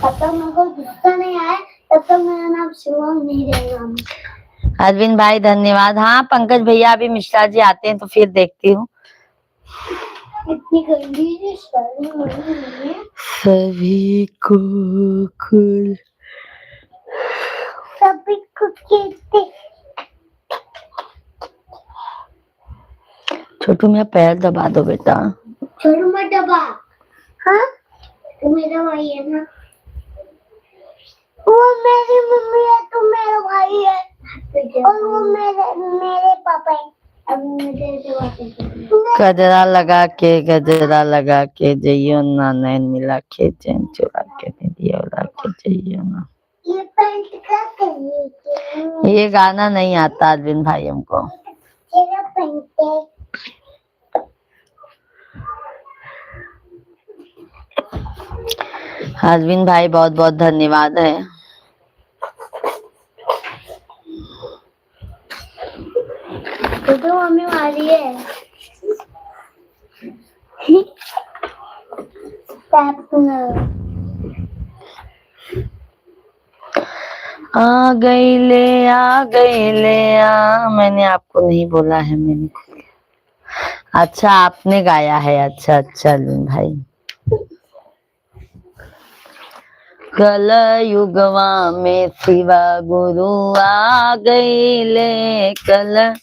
[SPEAKER 2] तब तक मेरे को गुस्सा नहीं आया, तब तक मेरा नाम शिवम नहीं रहेगा।
[SPEAKER 1] अरविंद भाई धन्यवाद। हाँ पंकज भैया अभी मिश्रा जी आते हैं तो फिर देखती हूँ।
[SPEAKER 2] इतनी गंदी
[SPEAKER 1] सभी को खुल
[SPEAKER 2] सभी को कहते।
[SPEAKER 1] छोटू मेरा पैर दबा दो बेटा।
[SPEAKER 2] छोटू मत दबा। हाँ तू मेरा भाई है ना, वो मेरी मम्मी है, तू मेरा भाई है, और वो मेरे पापा है। अब मुझे
[SPEAKER 1] गजरा लगा के जइयो ना, नैन मिला के चैन चुरा के दे दिया उड़ा के जइयो ना।
[SPEAKER 2] ये पेंट क्या करिए?
[SPEAKER 1] ये गाना नहीं आता अरविंद भाई हमको।
[SPEAKER 2] तेरा पेंट है।
[SPEAKER 1] अरविंद भाई बहुत बहुत धन्यवाद है।
[SPEAKER 2] तो मम्मी मारी है।
[SPEAKER 1] आ गई ले आ, मैंने आपको नहीं बोला है, मैंने। अच्छा आपने गाया है, अच्छा अच्छा अरविंद भाई। कल युगवा में शिवा गुरु आ गई ले, कल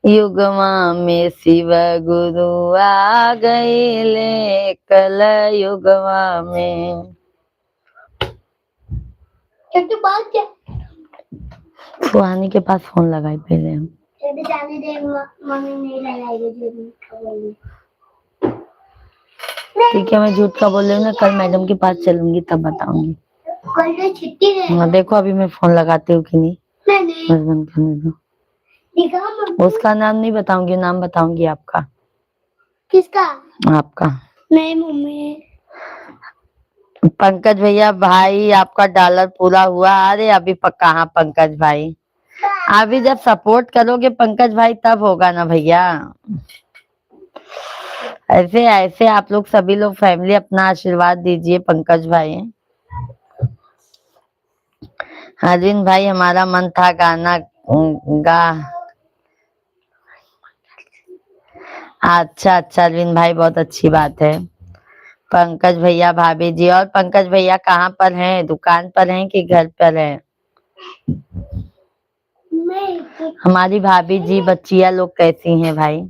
[SPEAKER 1] युगवा में शिव गुरु आ गए ले, कल युगवा में।
[SPEAKER 2] छोटू बात क्या?
[SPEAKER 1] फुहानी के पास फोन लगाए पहले हम।
[SPEAKER 2] जाने दे, मम्मी नहीं लगाएगी।
[SPEAKER 1] ठीक है, मैं झूठ का बोल रही हूँ ना, कल मैडम के पास चलूंगी तब बताऊंगी।
[SPEAKER 2] कल तो छुट्टी है।
[SPEAKER 1] देखो अभी मैं फोन लगाती हूँ कि नहीं।
[SPEAKER 2] नहीं
[SPEAKER 1] बस बंद करने दो। उसका नाम नहीं बताऊंगी, नाम बताऊंगी आपका।
[SPEAKER 2] किसका?
[SPEAKER 1] आपका।
[SPEAKER 2] नहीं मम्मी।
[SPEAKER 1] पंकज भैया भाई आपका डॉलर पूरा हुआ। अरे अभी कहाँ पंकज भाई, अभी जब सपोर्ट करोगे पंकज भाई तब होगा ना भैया। ऐसे ऐसे आप लोग सभी लोग फैमिली अपना आशीर्वाद दीजिए पंकज भाई। अरविंद भाई हमारा मन था गाना गा। अच्छा अच्छा अरविंद भाई बहुत अच्छी बात है। पंकज भैया भाभी जी, और पंकज भैया कहाँ पर हैं, दुकान पर हैं कि घर पर हैं? हमारी भाभी जी बच्चियां लोग कैसी हैं भाई?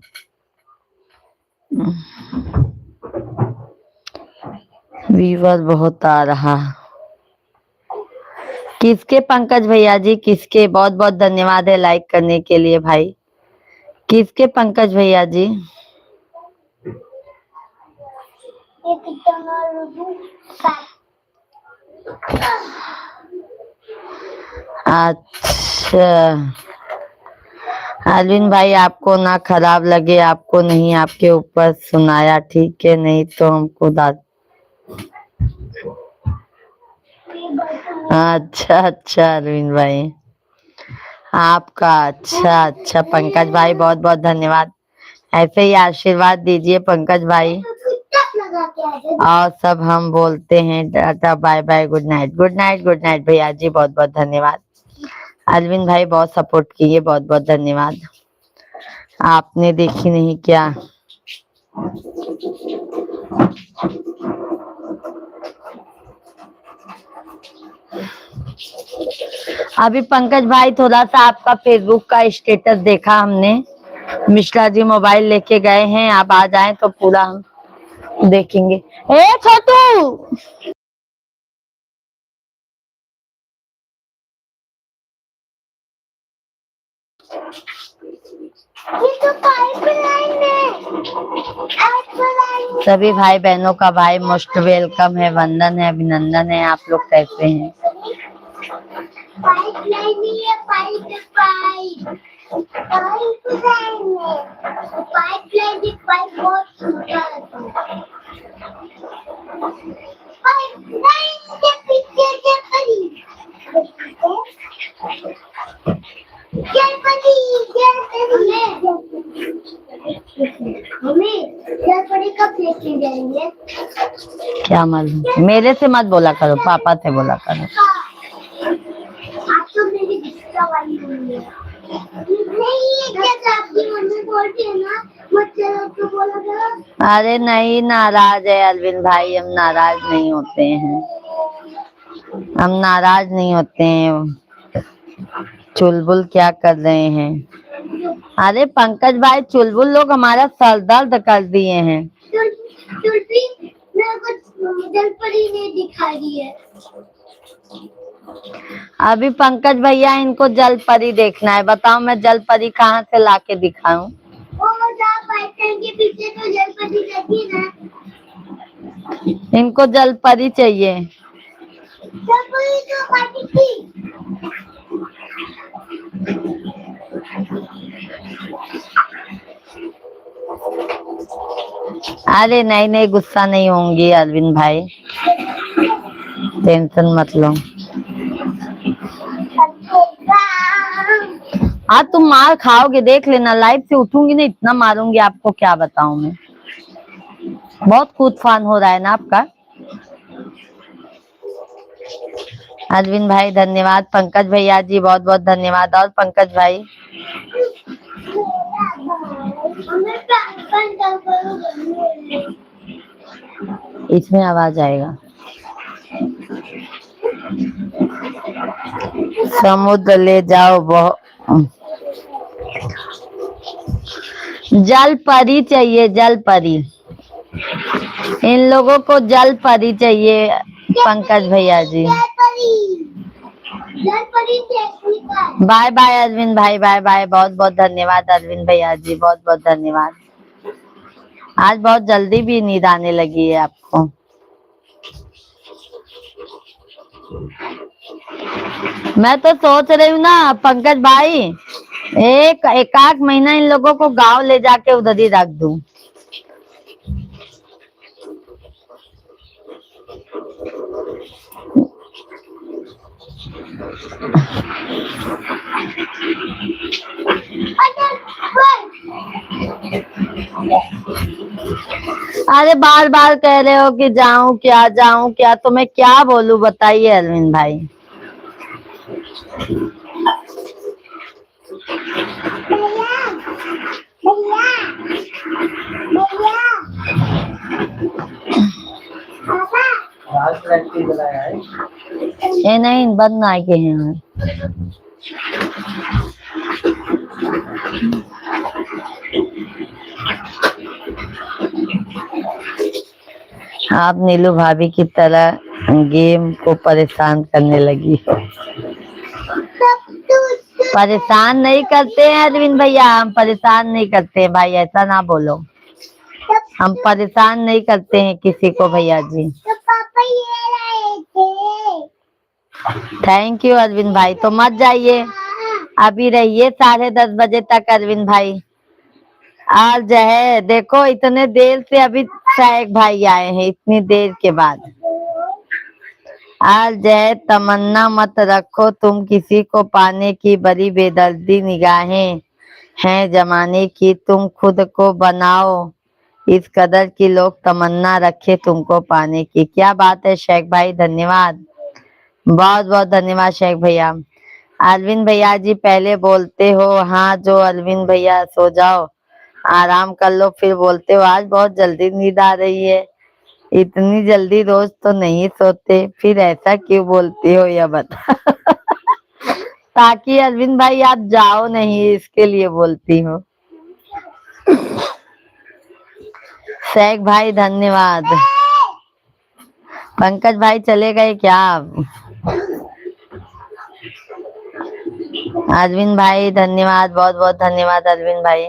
[SPEAKER 1] व्यूवर बहुत आ रहा। किसके पंकज भैया जी, किसके? बहुत बहुत धन्यवाद है लाइक करने के लिए भाई। किसके पंकज भैया जी? अच्छा अरविंद भाई आपको ना खराब लगे, आपको नहीं आपके ऊपर सुनाया, ठीक है? नहीं तो हमको दाद। अच्छा अच्छा अरविंद भाई आपका। अच्छा अच्छा पंकज भाई बहुत बहुत धन्यवाद। ऐसे ही आशीर्वाद दीजिए पंकज भाई। और सब हम बोलते हैं टाटा bye bye, good night good night good night भैया जी, बहुत बहुत धन्यवाद। अरविंद भाई बहुत सपोर्ट किए, बहुत बहुत धन्यवाद। आपने देखी नहीं क्या? अभी पंकज भाई थोड़ा सा आपका फेसबुक का स्टेटस देखा हमने, मिश्रा जी मोबाइल लेके गए हैं, आप आ जाएं तो पूरा हम देखेंगे। ए छोटू
[SPEAKER 2] ये तो पाइपलाइन है।
[SPEAKER 1] सभी भाई बहनों का भाई मोस्ट वेलकम है, वंदन है, अभिनंदन है। आप लोग कैसे हैं?
[SPEAKER 2] पाइपलाइन नहीं है, पाइप पाइप पाइपलाइन है। पाइपलाइन की पाइप बहुत छोटा रहता है। पाइपलाइन के पीछे जलपरी हमें जलपरी कब लेके जाएंगे?
[SPEAKER 1] क्या मालूम, मेरे से मत बोला करो, पापा से बोला करो।
[SPEAKER 2] आप तो मेरी गुस्सा वाली मम्मी है। नहीं ये जैसे आपकी मम्मी बोलती है ना, मत चलो तो बोला करो।
[SPEAKER 1] अरे नहीं नाराज है अरविंद भाई, हम नाराज नहीं होते हैं, हम नाराज नहीं होते हैं। चुलबुल क्या कर रहे हैं? अरे पंकज भाई चुलबुल लोग हमारा सर दर्द कर दिए हैं।
[SPEAKER 2] चुलबुल मेरे को जलपरी ने दिखा दी है।
[SPEAKER 1] अभी पंकज भैया इनको जल परी देखना है, बताओ मैं जल परी कहाँ से लाके दिखाऊं?
[SPEAKER 2] पाइपलाइन के पीछे तो जलपरी लगी ना।
[SPEAKER 1] इनको जल परी चाहिए।
[SPEAKER 2] जलपरी तो काटी थी।
[SPEAKER 1] अरे नहीं नहीं गुस्सा नहीं होंगी अरविंद भाई, टेंशन मत लो। हाँ तुम मार खाओगे, देख लेना, लाइफ से उठूंगी ना इतना मारूंगी आपको, क्या बताऊं मैं। बहुत कूद फान हो रहा है ना आपका। अरविंद भाई धन्यवाद। पंकज भैया जी बहुत बहुत धन्यवाद। और पंकज भाई इसमें आवाज आएगा। समुद्र ले जाओ जल परी चाहिए, जल परी। इन लोगों को जल परी चाहिए पंकज भैया जी। बाय बाय अरविंद भाई, बाय बाय। बहुत बहुत धन्यवाद अरविंद भैया जी, बहुत बहुत धन्यवाद। आज बहुत जल्दी भी नींद आने लगी है आपको। मैं तो सोच रही हूँ ना पंकज भाई, एक आध महीना इन लोगों को गांव ले जाके उधर ही रख दूं। अरे बार बार कह रहे हो कि जाऊं क्या, तो मैं क्या बोलूं बताइए अरविंद भाई। ये नहीं बंद ना के हैं। आप नीलू भाभी की तरह गेम को परेशान करने लगी हो। परेशान नहीं करते हैं अरविंद भैया, हम परेशान नहीं करते हैं भाई, ऐसा ना बोलो। हम परेशान नहीं करते हैं किसी को भैया जी।
[SPEAKER 2] पापा ये लाए थे।
[SPEAKER 1] थैंक यू अरविंद भाई। तो मत जाइए, अभी रहिए 10:30 बजे तक अरविंद भाई। आज जो है देखो इतने देर से अभी शायक भाई आए हैं, इतनी देर के बाद। आज जो है तमन्ना मत रखो तुम किसी को पाने की, बड़ी बेदर्दी निगाहें हैं जमाने की, तुम खुद को बनाओ इस कदर की लोग तमन्ना रखे तुमको पाने की। क्या बात है शेख भाई, धन्यवाद, बहुत बहुत धन्यवाद शेख भैया। अरविंद भैया जी पहले बोलते हो हाँ जो अरविंद भैया सो जाओ आराम कर लो, फिर बोलते हो आज बहुत जल्दी नींद आ रही है। इतनी जल्दी रोज तो नहीं सोते, फिर ऐसा क्यों बोलती हो यह बता। ताकि अरविंद भाई आप जाओ नहीं, इसके लिए बोलती हो। शेख भाई धन्यवाद। पंकज भाई चले गए क्या आप? अरविंद भाई धन्यवाद, बहुत बहुत धन्यवाद अरविंद भाई।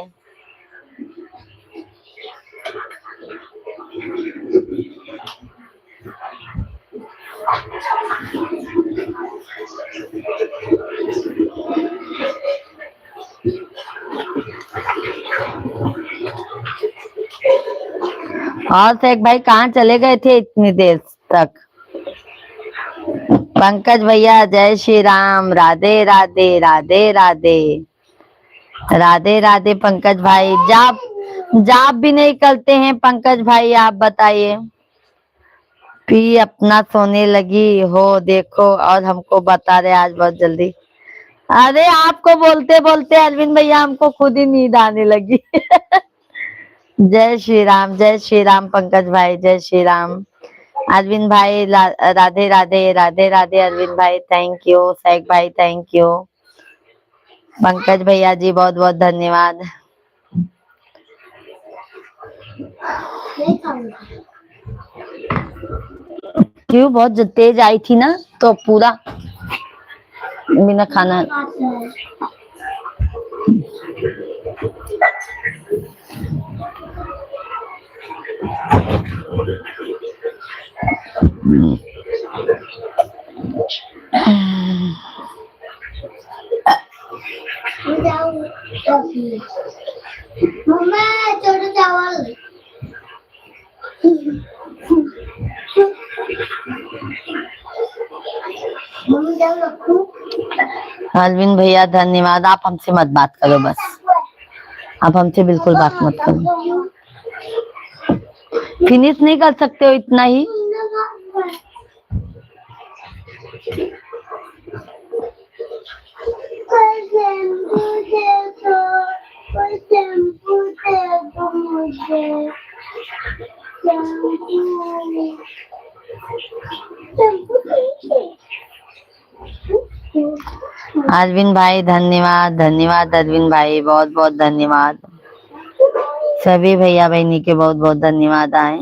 [SPEAKER 1] और शेख भाई कहाँ चले गए थे इतनी देर तक? पंकज भैया जय श्री राम, राधे राधे राधे राधे राधे राधे। पंकज भाई जाप भी नहीं करते हैं पंकज भाई, आप बताइए। पी अपना सोने लगी हो देखो, और हमको बता रहे आज बहुत जल्दी। अरे आपको बोलते बोलते अरविंद भैया हमको खुद ही नींद आने लगी। जय श्री राम पंकज भाई, जय श्री राम। अरविंद भाई राधे राधे राधे राधे अरविंद भाई, थैंक यू। शेख भाई थैंक यू। पंकज भैया जी बहुत बहुत धन्यवाद। क्यों बहुत तेज आई थी ना, तो पूरा बिना खाना।
[SPEAKER 2] मम्मा छोटे चावल।
[SPEAKER 1] अरविंद भैया धन्यवाद। आप हमसे मत बात करो, बस आप हमसे बिल्कुल बात मत करो। फिनिश नहीं कर सकते हो इतना ही? अरविंद भाई धन्यवाद, धन्यवाद अरविंद भाई, बहुत बहुत धन्यवाद। सभी भैया बहनी के बहुत बहुत धन्यवाद आए।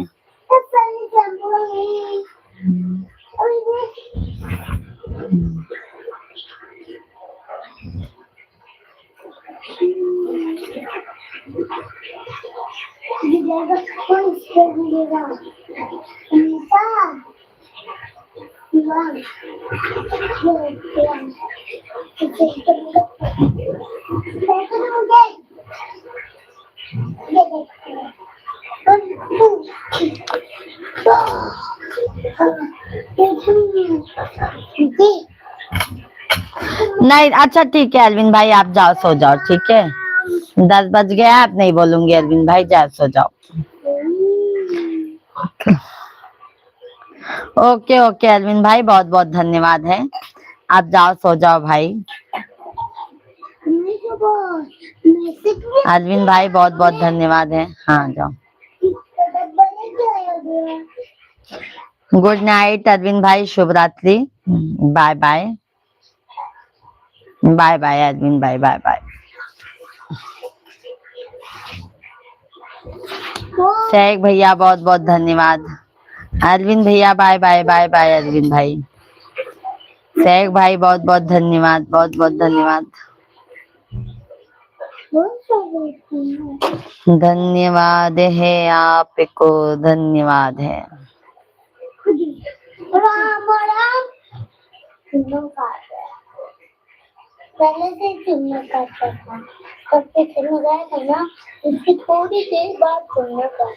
[SPEAKER 1] नहीं, अच्छा ठीक है अरविंद भाई, आप जाओ सो जाओ, ठीक है। 10 बज गया, आप नहीं बोलूंगी अरविंद भाई, जाओ सो जाओ। ओके ओके अरविंद भाई, बहुत बहुत धन्यवाद है, आप जाओ सो जाओ भाई। अरविंद भाई बहुत बहुत धन्यवाद है, हाँ जाओ। गुड नाइट अरविंद भाई, शुभ रात्रि, bye bye, bye bye Arvind भाई, बाय बाय। शेख भैया बहुत बहुत धन्यवाद। अरविंद भैया bye bye, bye bye Arvind भाई। शेख भाई बहुत बहुत धन्यवाद, बहुत बहुत धन्यवाद। धन्यवाद है आपको, धन्यवाद है।
[SPEAKER 2] राम राम। पहले से सुनना करता था, कब से सुन गया था ना, उसकी थोड़ी देर बाद सुनना करता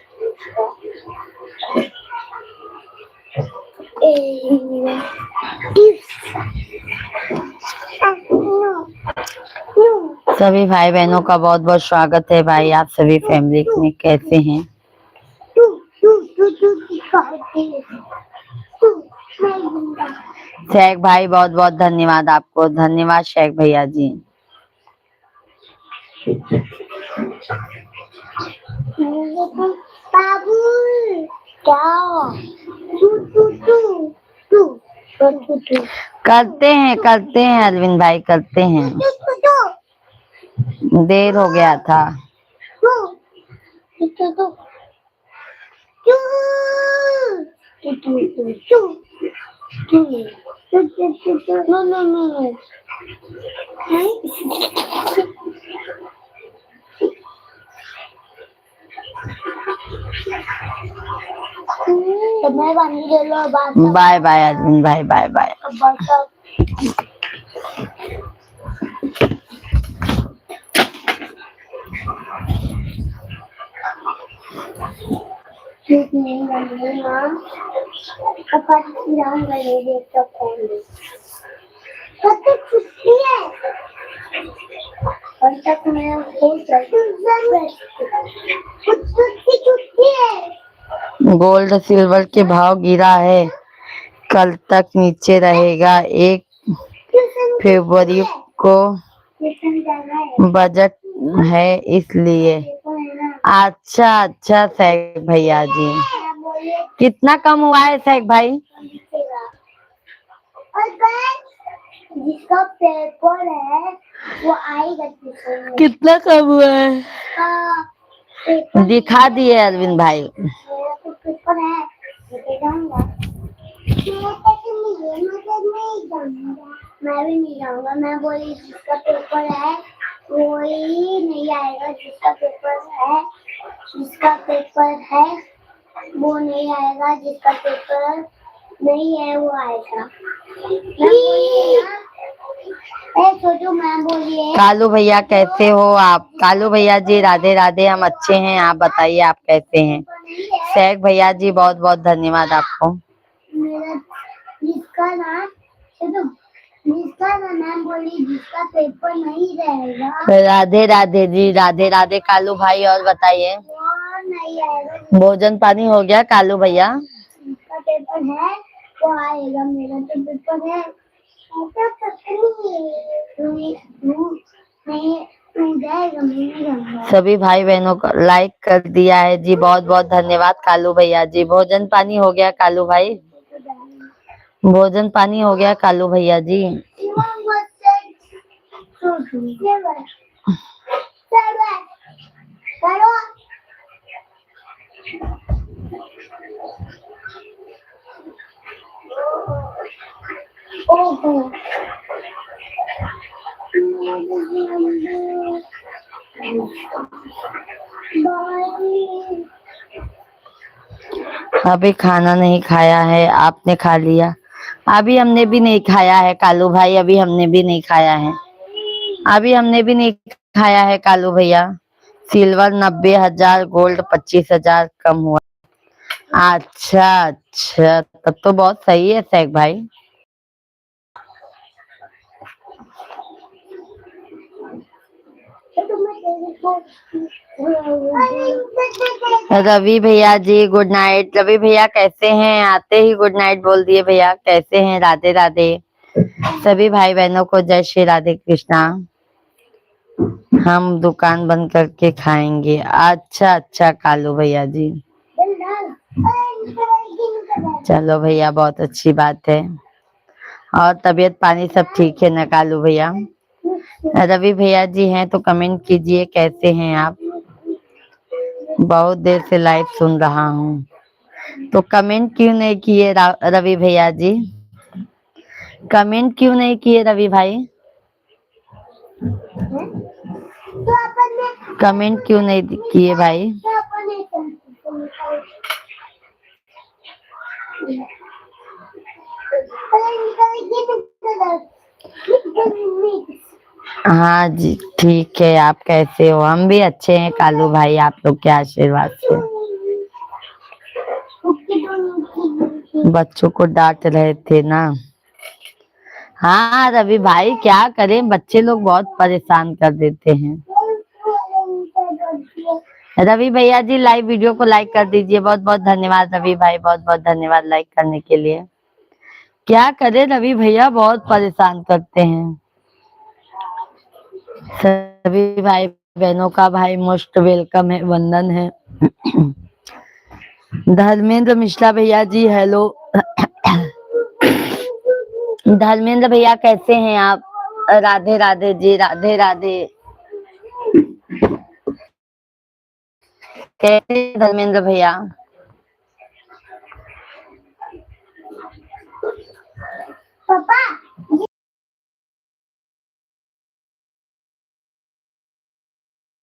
[SPEAKER 1] सभी भाई बहनों का बहुत बहुत स्वागत है भाई, आप सभी फैमिली में कैसे हैं? शेख भाई बहुत बहुत धन्यवाद आपको, धन्यवाद शेख भैया जी।
[SPEAKER 2] बाबू क्या
[SPEAKER 1] करते हैं अरविंद भाई, करते हैं, देर हो गया था।
[SPEAKER 2] No. तो मैं बानी ले लो बात।
[SPEAKER 1] बाय बाय अरविंद भाई, बाय बाय।
[SPEAKER 2] ठीक नहीं बनी ना, अब जान गए देख सकते हैं। कब तक छुट्टी है? और तक मैं छुट्टी है।
[SPEAKER 1] गोल्ड सिल्वर के भाव गिरा है, कल तक नीचे रहेगा। 1 फरवरी को बजट है इसलिए। अच्छा अच्छा शेख भैया जी, कितना कम हुआ है शेख भाई?
[SPEAKER 2] जिसका पेपर है वो आएगा।
[SPEAKER 1] कितना कम हुआ है? दिखा दिए अरविंद भाई।
[SPEAKER 2] मेरा तो पेपर है, मैं भी नहीं जाऊंगा। मैं बोली जिसका पेपर है वही नहीं आएगा, जिसका पेपर है वो नहीं आएगा, जिसका पेपर नहीं है वो आएगा। छोटू मैं बोलिए।
[SPEAKER 1] कालू भैया कैसे हो आप? कालू भैया जी राधे राधे, हम अच्छे हैं, आप बताइए आप कैसे हैं? शेख भैया जी बहुत बहुत धन्यवाद आपको।
[SPEAKER 2] मेरा जिसका नाम बोली जिसका पेपर नहीं रहेगा।
[SPEAKER 1] राधे राधे जी, राधे राधे कालू भाई, और बताइए
[SPEAKER 2] वो नहीं आएगा।
[SPEAKER 1] भोजन पानी हो गया कालू भैया?
[SPEAKER 2] जिसका पेपर है वो आएगा, मेरा तो पेपर है।
[SPEAKER 1] सभी भाई बहनों को लाइक कर दिया है जी, बहुत बहुत धन्यवाद कालू भैया जी। भोजन पानी हो गया कालू भाई? भोजन पानी हो गया कालू भैया जी?
[SPEAKER 2] करो ओहो
[SPEAKER 1] अभी खाना नहीं खाया है, आपने खा लिया? अभी हमने भी नहीं खाया है कालू भाई, अभी हमने भी नहीं खाया है, अभी हमने भी नहीं खाया है कालू भैया। सिल्वर 90,000, गोल्ड 25,000 कम हुआ। अच्छा अच्छा, तब तो बहुत सही है शेख भाई। रवि भैया जी गुड नाइट। रवि भैया कैसे हैं? आते ही गुड नाइट बोल दिए भैया। कैसे हैं? राधे राधे। सभी भाई बहनों को जय श्री राधे कृष्णा। हम दुकान बंद करके खाएंगे। अच्छा अच्छा कालू भैया जी, चलो भैया बहुत अच्छी बात है। और तबीयत पानी सब ठीक है ना कालू भैया? रवि भैया जी हैं तो कमेंट कीजिए कैसे हैं आप। बहुत देर से लाइव सुन रहा हूँ, तो कमेंट क्यों नहीं किए रवि भैया जी? कमेंट क्यों नहीं किए रवि भाई? कमेंट क्यों नहीं किए भाई? हाँ जी ठीक है। आप कैसे हो? हम भी अच्छे हैं कालू भाई, आप लोग के आशीर्वाद से। बच्चों को डांट रहे थे ना। हाँ रवि भाई क्या करें, बच्चे लोग बहुत परेशान कर देते हैं। रवि भैया जी लाइव वीडियो को लाइक कर दीजिए। बहुत बहुत धन्यवाद रवि भाई, बहुत बहुत धन्यवाद लाइक करने के लिए। क्या करें रवि भैया, बहुत परेशान करते हैं। सभी भाई बहनों का भाई मोस्ट वेलकम है, वंदन है। धर्मेंद्र मिश्रा भैया जी हेलो। धर्मेंद्र भैया कैसे हैं आप? राधे राधे जी, राधे राधे। कैसे हैं धर्मेंद्र भैया?
[SPEAKER 2] पापा